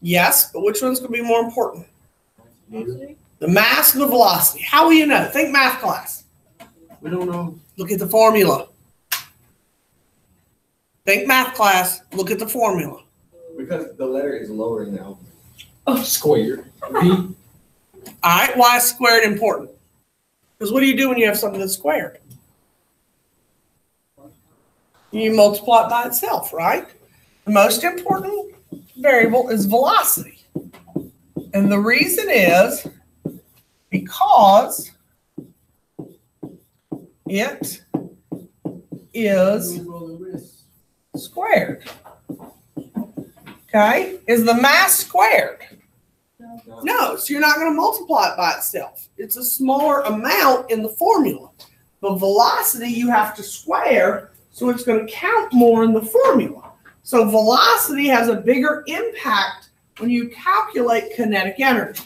Yes, but which one's going to be more important? The mass and the velocity. How will you know? Think math class. We don't know. Look at the formula. Think math class. Look at the formula. Because the letter is lower now. Square. V. All right, why is squared important? Because what do you do when you have something that's squared? You multiply it by itself, right? The most important variable is velocity. And the reason is because it is squared. Okay? Is the mass squared? No, so you're not going to multiply it by itself. It's a smaller amount in the formula. The velocity you have to square, so it's going to count more in the formula. So velocity has a bigger impact when you calculate kinetic energy.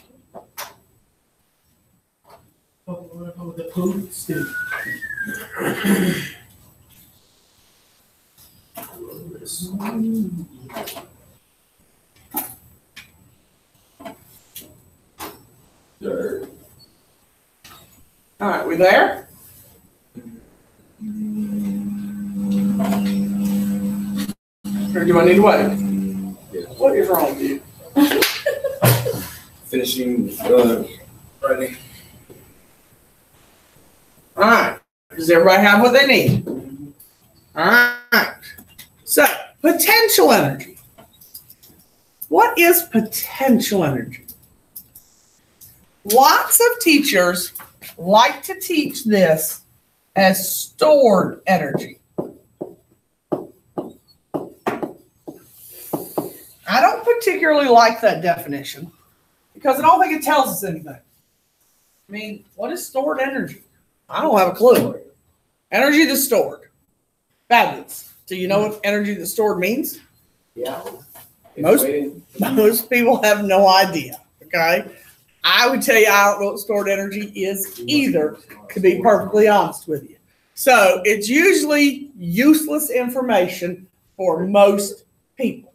All right, we there? Or do I need to wait? What is wrong with you? Finishing writing. All right. Does everybody have what they need? All right. So, potential energy. What is potential energy? Lots of teachers like to teach this as stored energy. I don't particularly like that definition because I don't think it tells us anything. I mean, what is stored energy? I don't have a clue. Energy that's stored. Fabulous. Do you know what energy that's stored means? Yeah. Most people have no idea. Okay? I would tell you I don't know what stored energy is either, to be perfectly honest with you. So it's usually useless information for most people.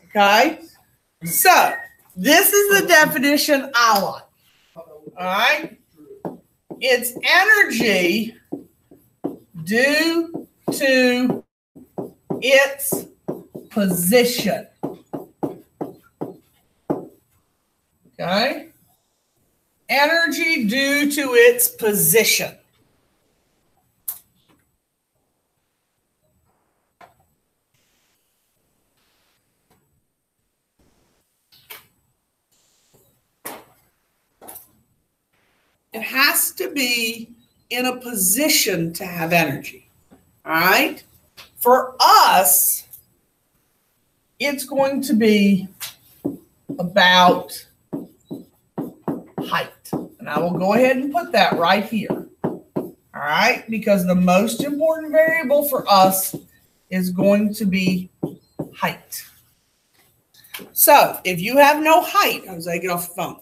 Okay? So this is the definition I like. All right? It's energy due to its position. Okay? Energy due to its position. It has to be in a position to have energy. All right? For us, it's going to be about height. And I will go ahead and put that right here. All right? Because the most important variable for us is going to be height. So if you have no height, Jose, get off the phone.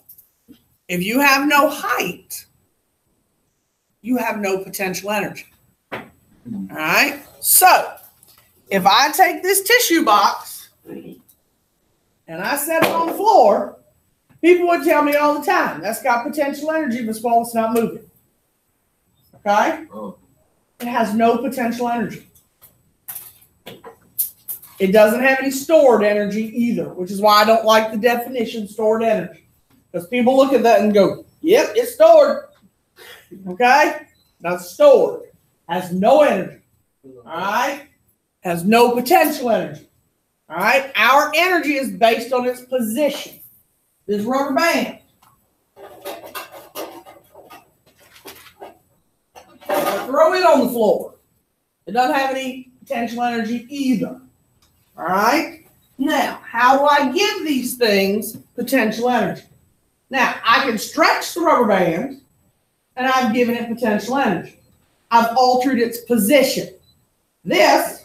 If you have no height, you have no potential energy. All right? So if I take this tissue box and I set it on the floor, people would tell me all the time, that's got potential energy, Miss Paul, it's not moving. Okay? It has no potential energy. It doesn't have any stored energy either, which is why I don't like the definition stored energy. Because people look at that and go, yep, it's stored. Okay? Not stored. Has no energy. All right? Has no potential energy. All right? Our energy is based on its position. This rubber band. Throw it on the floor. It doesn't have any potential energy either. All right? Now, how do I give these things potential energy? Now, I can stretch the rubber band, and I've given it potential energy. I've altered its position. This,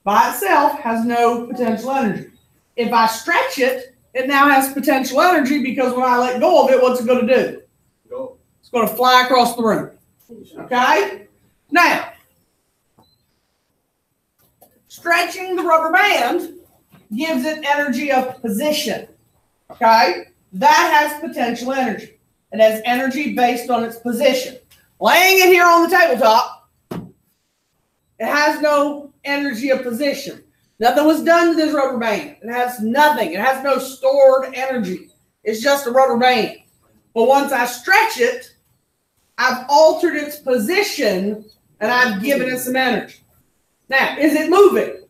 by itself, has no potential energy. If I stretch it, it now has potential energy because when I let go of it, what's it going to do? Go. It's going to fly across the room. Okay? Now, stretching the rubber band gives it energy of position. Okay? That has potential energy. It has energy based on its position. Laying it here on the tabletop, it has no energy of position. Nothing was done to this rubber band. It has nothing. It has no stored energy. It's just a rubber band. But once I stretch it, I've altered its position and I've given it some energy. Now, is it moving?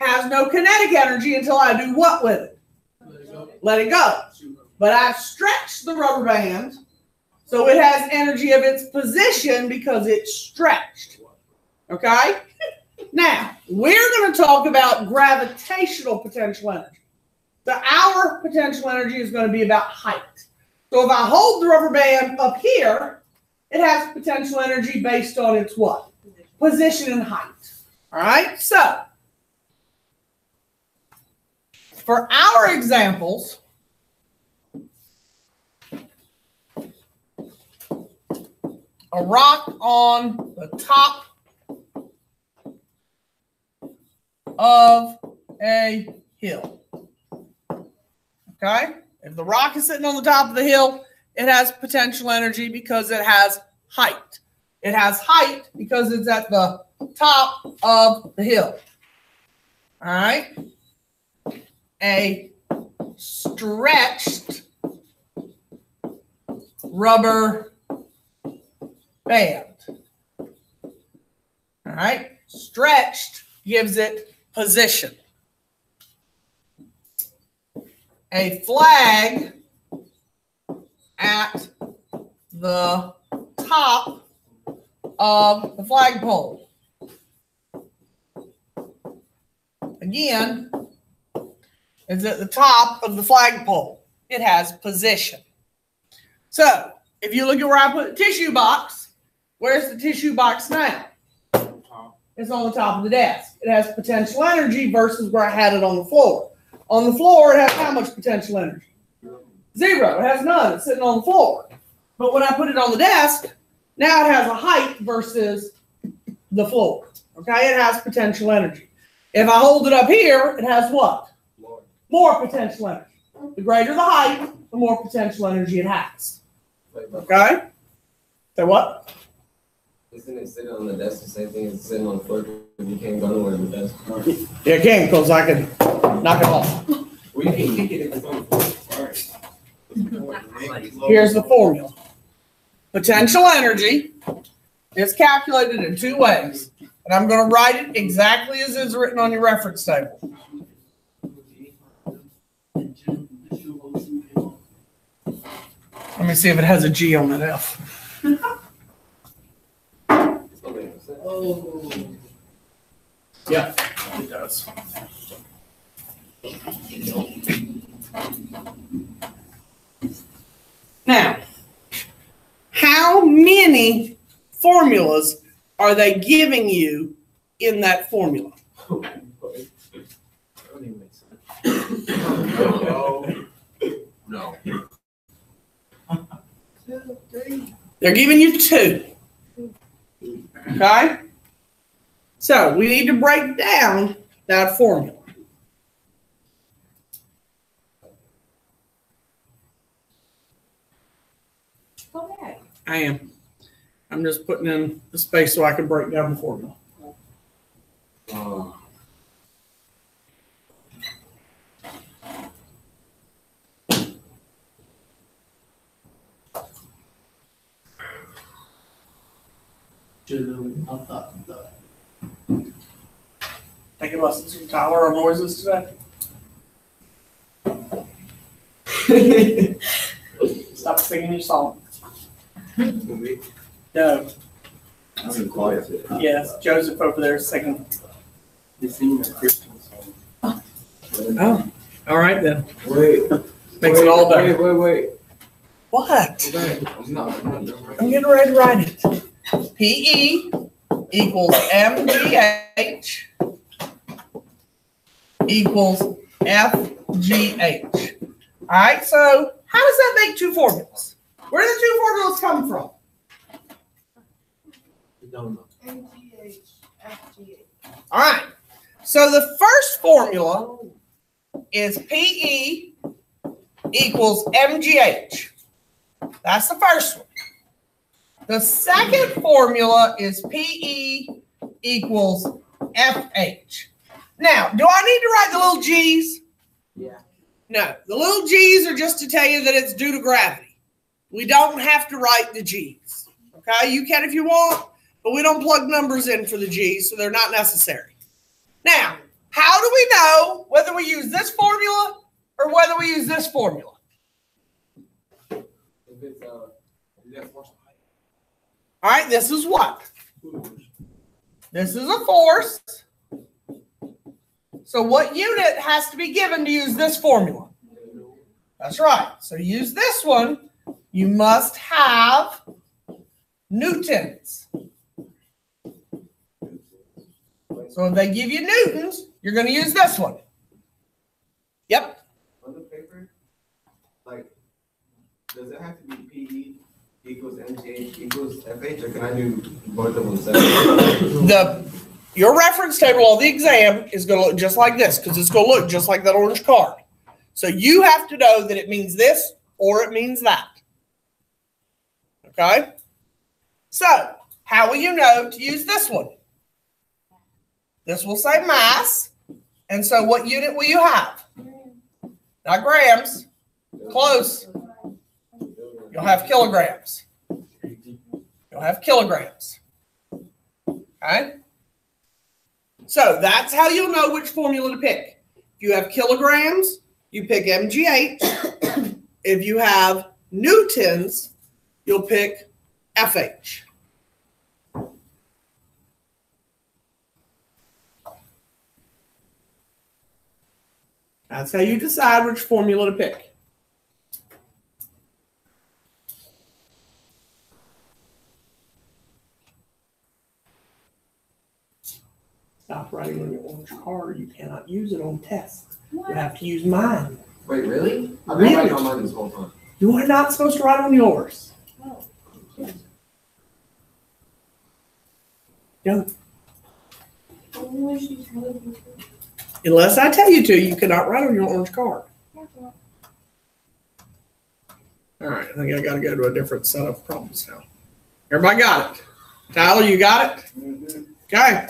Has no kinetic energy until I do what with it? Let it go. But I've stretched the rubber band, so it has energy of its position because it's stretched. Okay? Now, we're going to talk about gravitational potential energy. Our potential energy is going to be about height. So if I hold the rubber band up here, it has potential energy based on its what? Position and height. All right? So, for our examples, a rock on the top of a hill. Okay? If the rock is sitting on the top of the hill, it has potential energy because it has height. It has height because it's at the top of the hill. All right? A stretched rubber band. All right? Stretched gives it position. A flag at the top of the flagpole. Again, it's at the top of the flagpole. It has position. So, if you look at where I put the tissue box, where's the tissue box now? It's on the top of the desk. It has potential energy versus where I had it on the floor. On the floor, it has how much potential energy? 0. It has none. It's sitting on the floor. But when I put it on the desk, now it has a height versus the floor. Okay? It has potential energy. If I hold it up here, it has what? More potential energy. The greater the height, the more potential energy it has. Okay? So what? Isn't it sitting on the desk the same thing as sitting on the floor? You can't go nowhere with the desk. Yeah, it can, because I can knock it off. We can kick it if it's on the floor. Here's the formula. Potential energy is calculated in 2 ways. And I'm going to write it exactly as is written on your reference table. Let me see if it has a G on that F. Oh. Yeah, it does. Now, how many formulas are they giving you in that formula? No. They're giving you 2. Okay? So we need to break down that formula. Go back. I am. I'm just putting in the space so I can break down the formula. Taking lessons from Tyler on noises today. Stop singing your song. No. I'm quiet. Yes, Joseph over there is singing. He's singing a Christian song. Oh, all right then. Wait. Makes it all better. Wait. What? I'm not done, right? I'm getting ready to write it. PE equals MGH equals FGH. All right, so how does that make 2 formulas? Where do the 2 formulas come from? MGH, FGH. All right, So the first formula is PE equals MGH. That's the first one. The second formula is PE equals FH. Now, do I need to write the little G's? Yeah. No, the little G's are just to tell you that it's due to gravity. We don't have to write the G's. Okay, you can if you want, but we don't plug numbers in for the G's, so they're not necessary. Now, how do we know whether we use this formula or whether we use this formula? If it's yeah, force. All right, this is what? This is a force. So what unit has to be given to use this formula? That's right. So to use this one, you must have newtons. So if they give you newtons, you're going to use this one. Yep. On the paper, like, does it have to be PE equals MGH equals FH, or can I do both of them separately? Your reference table on the exam is going to look just like this because it's going to look just like that orange card. So you have to know that it means this or it means that. Okay? So, how will you know to use this one? This will say mass. And so what unit will you have? Not grams. Close. You'll have kilograms. You'll have kilograms. Okay? So that's how you'll know which formula to pick. If you have kilograms, you pick MGH. If you have newtons, you'll pick FH. That's how you decide which formula to pick. Stop writing on your orange card. You cannot use it on tests. You have to use mine. Wait, really? I've been writing on mine this whole time. You are not supposed to write on yours. Don't. Unless I tell you to, you cannot write on your orange card. All right, I think I got to go to a different set of problems now. Everybody got it? Tyler, you got it? Mm-hmm. Okay.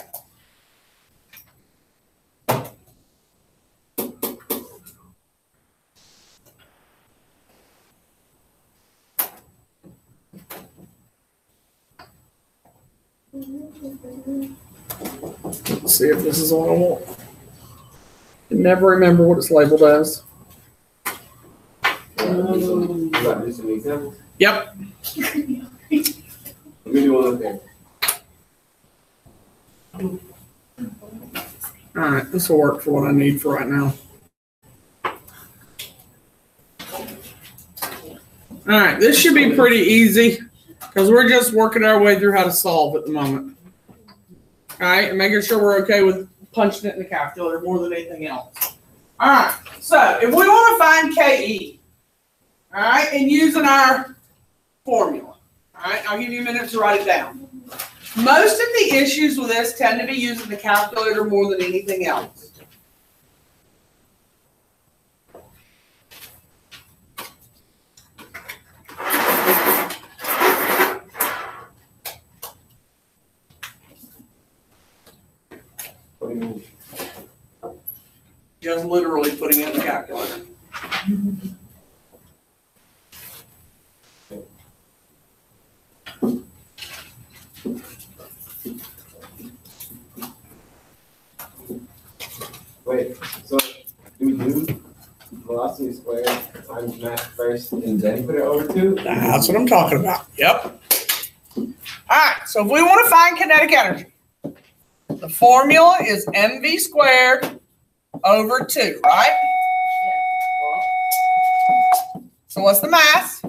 Let's see if this is what I want. I never remember what it's labeled as. You got to do some examples? Yep. Let me do one there. All right, this will work for what I need for right now. All right, this should be pretty easy because we're just working our way through how to solve at the moment. All right, and making sure we're okay with punching it in the calculator more than anything else. All right, so if we want to find KE, all right, and using our formula, all right, I'll give you a minute to write it down. Most of the issues with this tend to be using the calculator more than anything else. What do you mean? Just literally putting it in the calculator. Wait, so do we do velocity squared times mass first and then put it over 2? That's what I'm talking about. Yep. All right, so if we want to find kinetic energy, the formula is mv squared over 2, right? So what's the mass?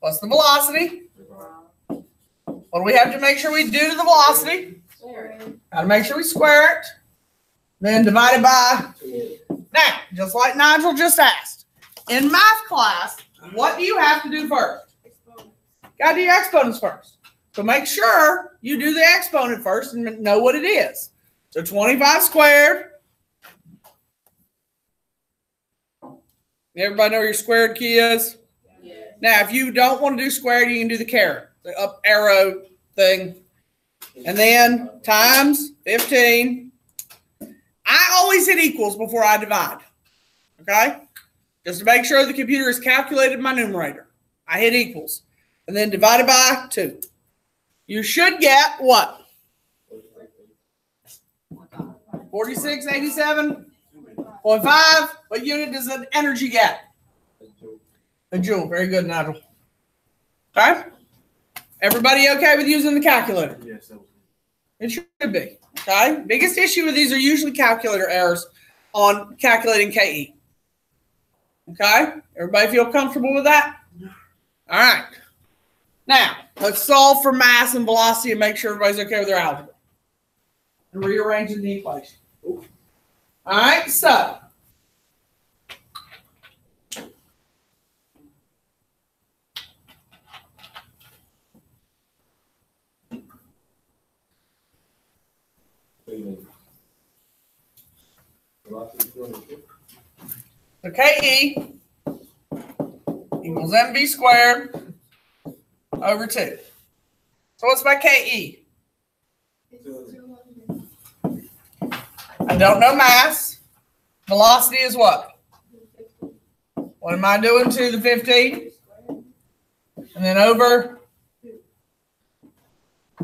What's the velocity? What do we have to make sure we do to the velocity? Got to make sure we square it. Then divided by. Now, just like Nigel just asked, in math class, what do you have to do first? Got to do your exponents first. So make sure you do the exponent first and know what it is. So 25 squared. Everybody know where your squared key is? Now, if you don't want to do squared, you can do the caret, the up arrow thing. And then times 15. I always hit equals before I divide. Okay? Just to make sure the computer has calculated my numerator. I hit equals. And then divided by 2. You should get what? 4687.5. What unit does an energy get? A joule. Very good, Nigel. Okay? Everybody okay with using the calculator? Yes. It should be. Okay? Biggest issue with these are usually calculator errors on calculating KE. Okay? Everybody feel comfortable with that? All right. Now, let's solve for mass and velocity and make sure everybody's okay with their algebra. And rearranging the equation. All right, so. So KE equals MV squared over 2. So what's my KE? I don't know mass. Velocity is what? What am I doing to the 15? And then over.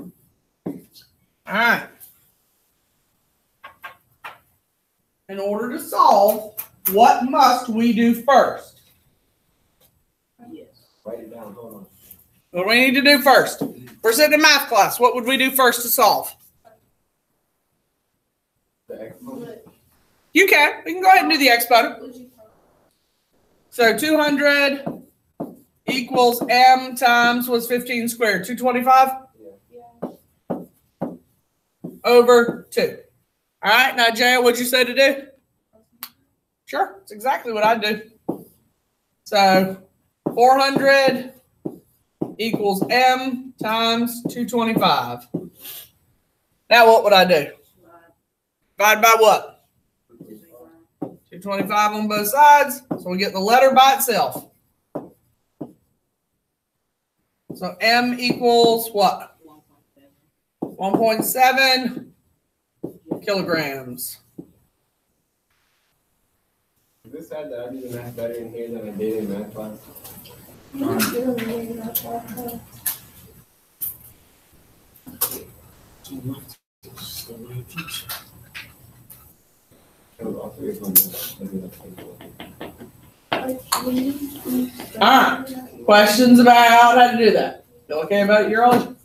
All right. In order to solve, what must we do first? Write it down. Hold on. What do we need to do first? We're sitting in math class. What would we do first to solve? The exponent. You can. We can go ahead and do the exponent. So 200 equals m times what's 15 squared? 225? Over 2. All right. Now, Jay, what'd you say to do? Sure. That's exactly what I do. So 400 equals m times 225. Now what would I do? Divide by what? 225 on both sides. So we get the letter by itself. So m equals what? 1.7 kilograms. Is this sad that I do the math better in here than I did in math class? All right. Questions about how to do that? Feel okay about it, your own?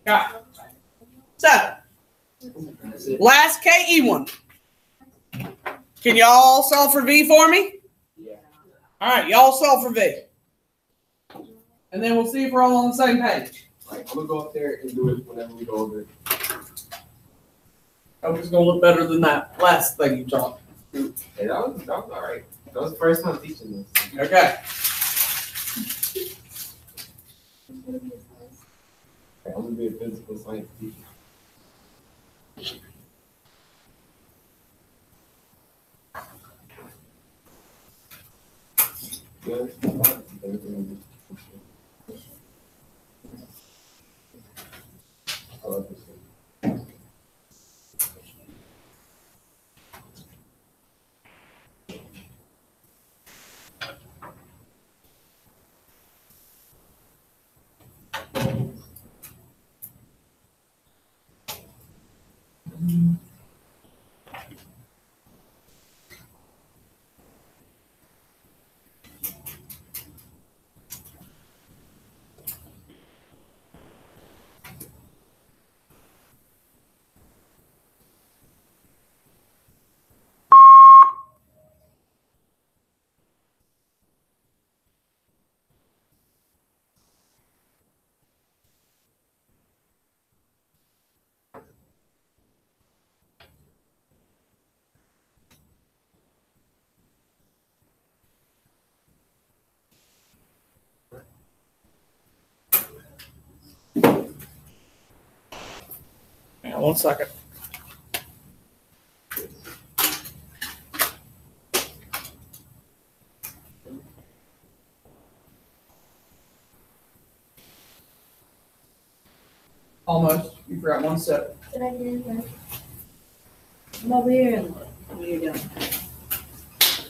Got it. So, last KE one. Can y'all solve for V for me? Yeah. All right, y'all solve for V. And then we'll see if we're all on the same page. Like, I'm gonna go up there and do it whenever we go over it. Hope it's going to look better than that last thing you taught. Hey, that was all right. That was the first time teaching this. Okay. I'm gonna be a physical science teacher. Good. I love this one. Hang on 1 second. Almost. You forgot one step. Did I get it? I'm over here and you're done.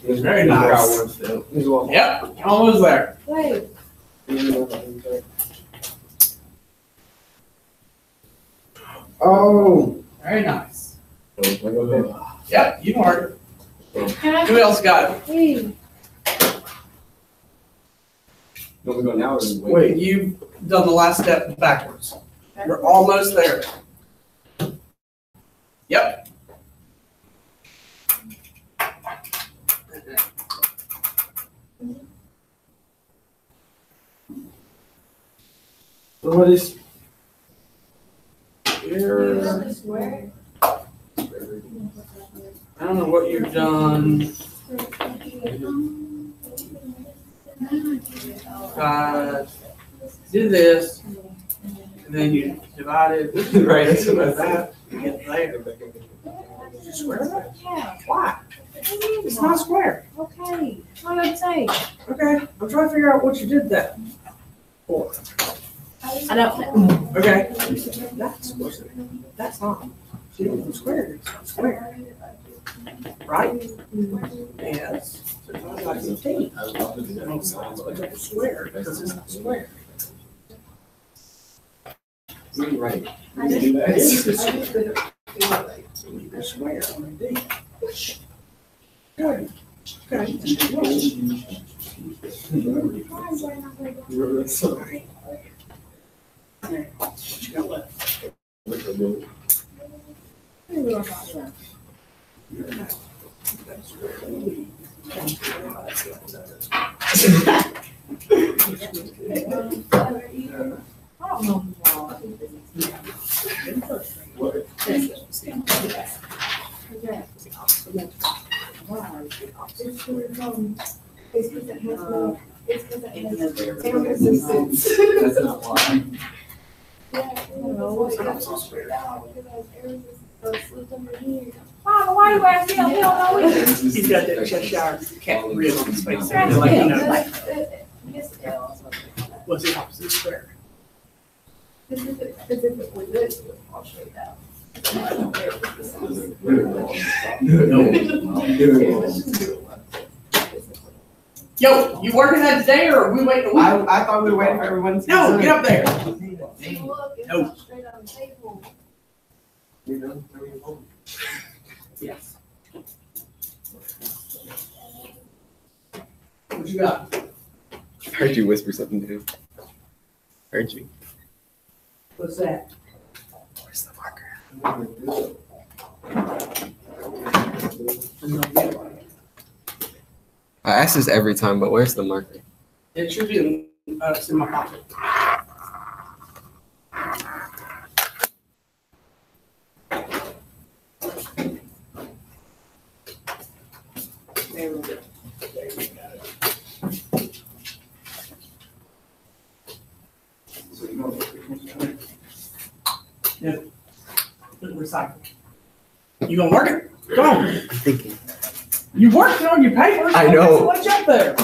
Very nice. Yep, almost there. Wait, Oh. Very nice. Yep, you marked can it. I Who else got it? please? Don't we go now or just wait? Wait, you've done the last step backwards. You're almost there. Yep. What is? Here. Square? I don't know what you've done. Do this, and then you divided Right, that's what I that to get there. You square that? Yeah. Why? It's not square. Okay, what did I say? Okay, I'm trying to figure out what you did that for. I don't know. Okay. That's not. See, it's square. It's not square. Right? Yes. So divided by 15. That makes sense, but it's square because it's not square. Right. It is the square. The square. Good. Okay. That's not why. Mama, why you asking him? He don't know either. He's got that Cheshire cat rib on his face. That's Like, you him. know, what's the opposite of square? Yo, you working that today or are we waiting a week? I thought we were waiting for everyone to. No, get up there. No. Straight on the table. Yes. What you got? I heard you whisper something too. Heard you. What's that? Where's the marker? I ask this every time, but where's the marker? It should be in, it's in my pocket. There we go. There we go. Yeah. Recycle. You gonna work it? Come on. I'm thinking. You worked on your papers. I know. What's up there?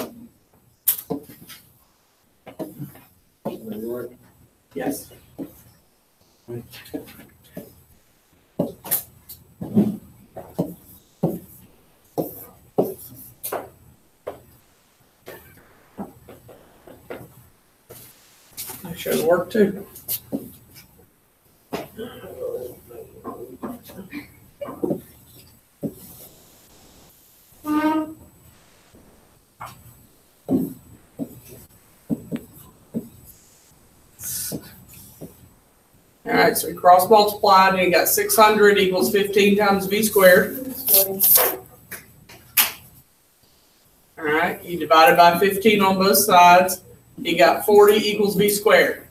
Yes. I should work too. All right, so we cross multiplied and you got 600 equals 15 times v squared. All right, you divided by 15 on both sides. You got 40 equals v squared.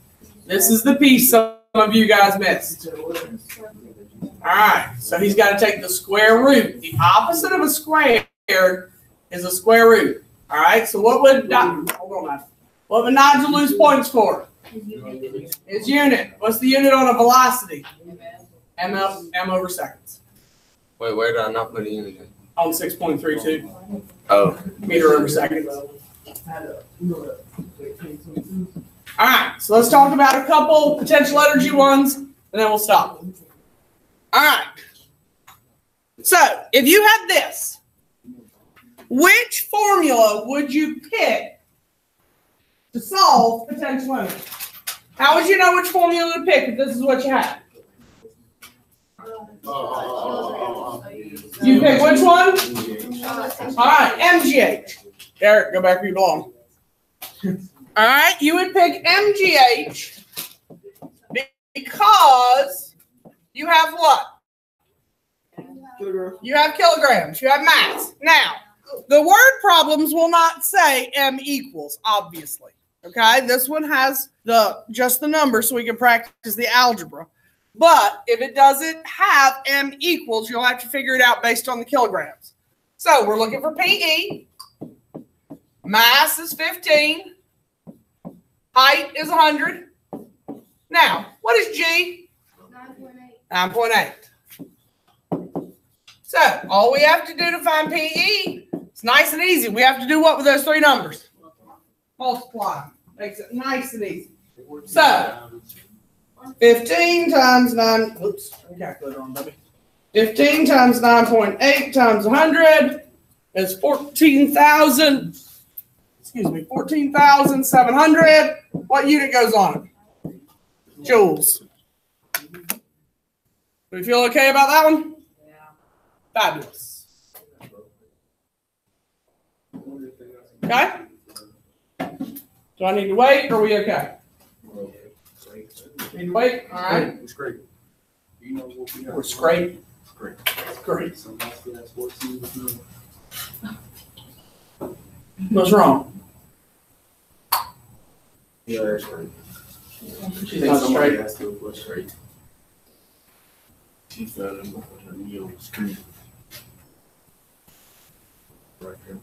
This is the piece some of you guys missed. All right, so he's got to take the square root. The opposite of a square is a square root. All right, so what would what would Nigel lose points for? His unit. What's the unit on a velocity? M over seconds. Wait, where did I not put a unit in? On 6.32 Oh. meter over second. All right, so let's talk about a couple potential energy ones and then we'll stop. All right. So if you had this, which formula would you pick to solve potential energy? How would you know which formula to pick if this is what you had? You pick which one? All right, MGH. Derek, go back where you belong. All right, you would pick MGH because you have what? You have kilograms. You have mass. Now, the word problems will not say M equals, obviously. Okay, this one has just the number so we can practice the algebra. But if it doesn't have M equals, you'll have to figure it out based on the kilograms. So we're looking for PE. Mass is 15. Height is 100. Now, what is G? 9.8. So all we have to do to find PE, it's nice and easy. We have to do what with those three numbers? Multiply. Makes it nice and easy. So 15 times 9, oops, calculator on, baby. 15 times 9.8 times 100 is 14,000. Excuse me, 14,700. What unit goes on it? Joules. Do we feel okay about that one? Yeah. Fabulous. Okay? Do I need to wait, or are we okay? Need to wait? All right. It's great. We're straight. Great. Great. What's wrong? Yeah, that's great. She's not straight. Has to go straight. She fell in with her knee on the screen. Right there.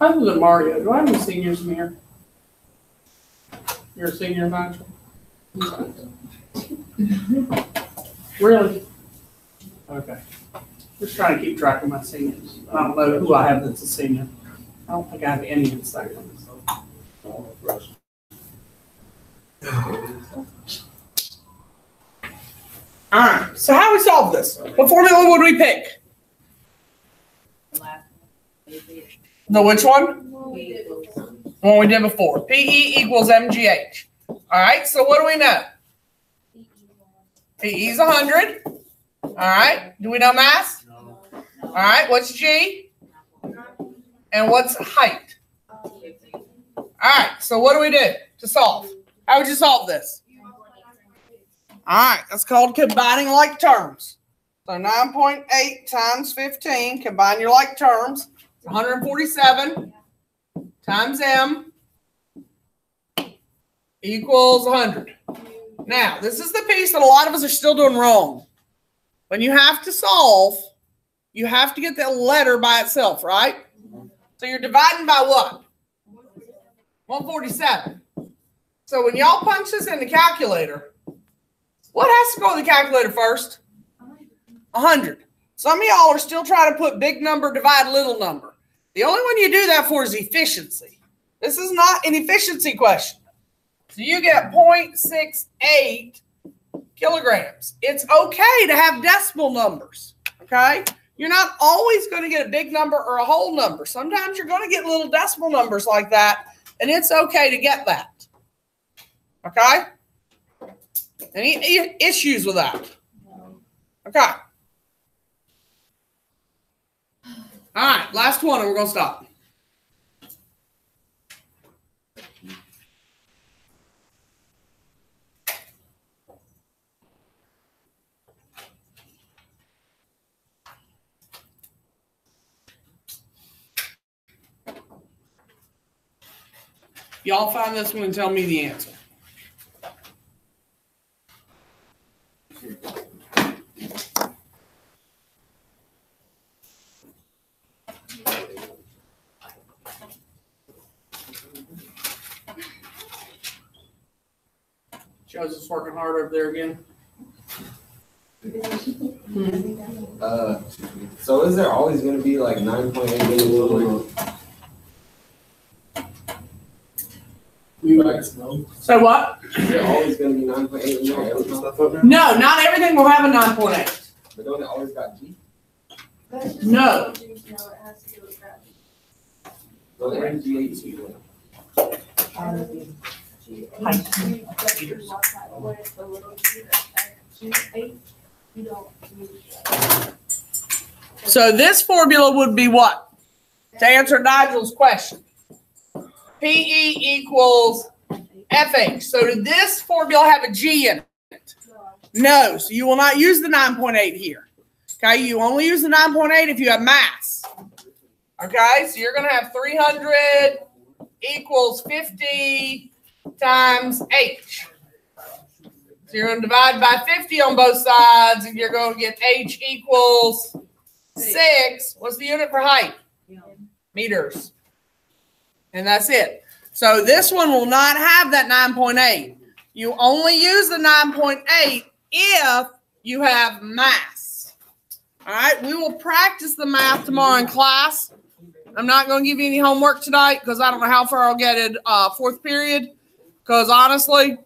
Other than Mario, do I have any seniors in here? You're a senior, Nigel? Really? Okay. Just trying to keep track of my seniors. I don't know who I have that's a senior. I don't think I have any insight on this. All right, so how do we solve this? What formula would we pick? The which one? The one we did before. PE equals MGH. All right, so what do we know? PE is 100. All right, do we know mass? No. All right, what's G? And what's height? All right, so what do we do to solve? How would you solve this? All right, that's called combining like terms. So 9.8 times 15, combine your like terms. 147 times M equals 100. Now, this is the piece that a lot of us are still doing wrong. When you have to solve, you have to get that letter by itself, right? So you're dividing by what? 147. So when y'all punch this in the calculator, what has to go in the calculator first? 100. Some of y'all are still trying to put big number divide little number. The only one you do that for is efficiency. This is not an efficiency question. So you get 0.68 kilograms. It's okay to have decimal numbers, okay? You're not always going to get a big number or a whole number. Sometimes you're going to get little decimal numbers like that, and it's okay to get that. Okay? Any issues with that? Okay. All right, last one and we're going to stop. Y'all find this one and tell me the answer. Joseph's working hard over there again. So is there always gonna be like 9.8 million? So what? Is there always gonna be 9.8 million? No, not everything will have a 9.8. But don't it always got G? No. No, it has to do with that. So where's G8 going? So this formula would be what? To answer Nigel's question. PE equals FH. So did this formula have a G in it? No. So you will not use the 9.8 here. Okay. You only use the 9.8 if you have mass. Okay. So you're going to have 300 equals 50 times H. So you're going to divide by 50 on both sides and you're going to get H equals 6. What's the unit for height? Meters. And that's it. So this one will not have that 9.8. You only use the 9.8 if you have mass. All right. We will practice the math tomorrow in class. I'm not going to give you any homework tonight because I don't know how far I'll get it fourth period. Because honestly,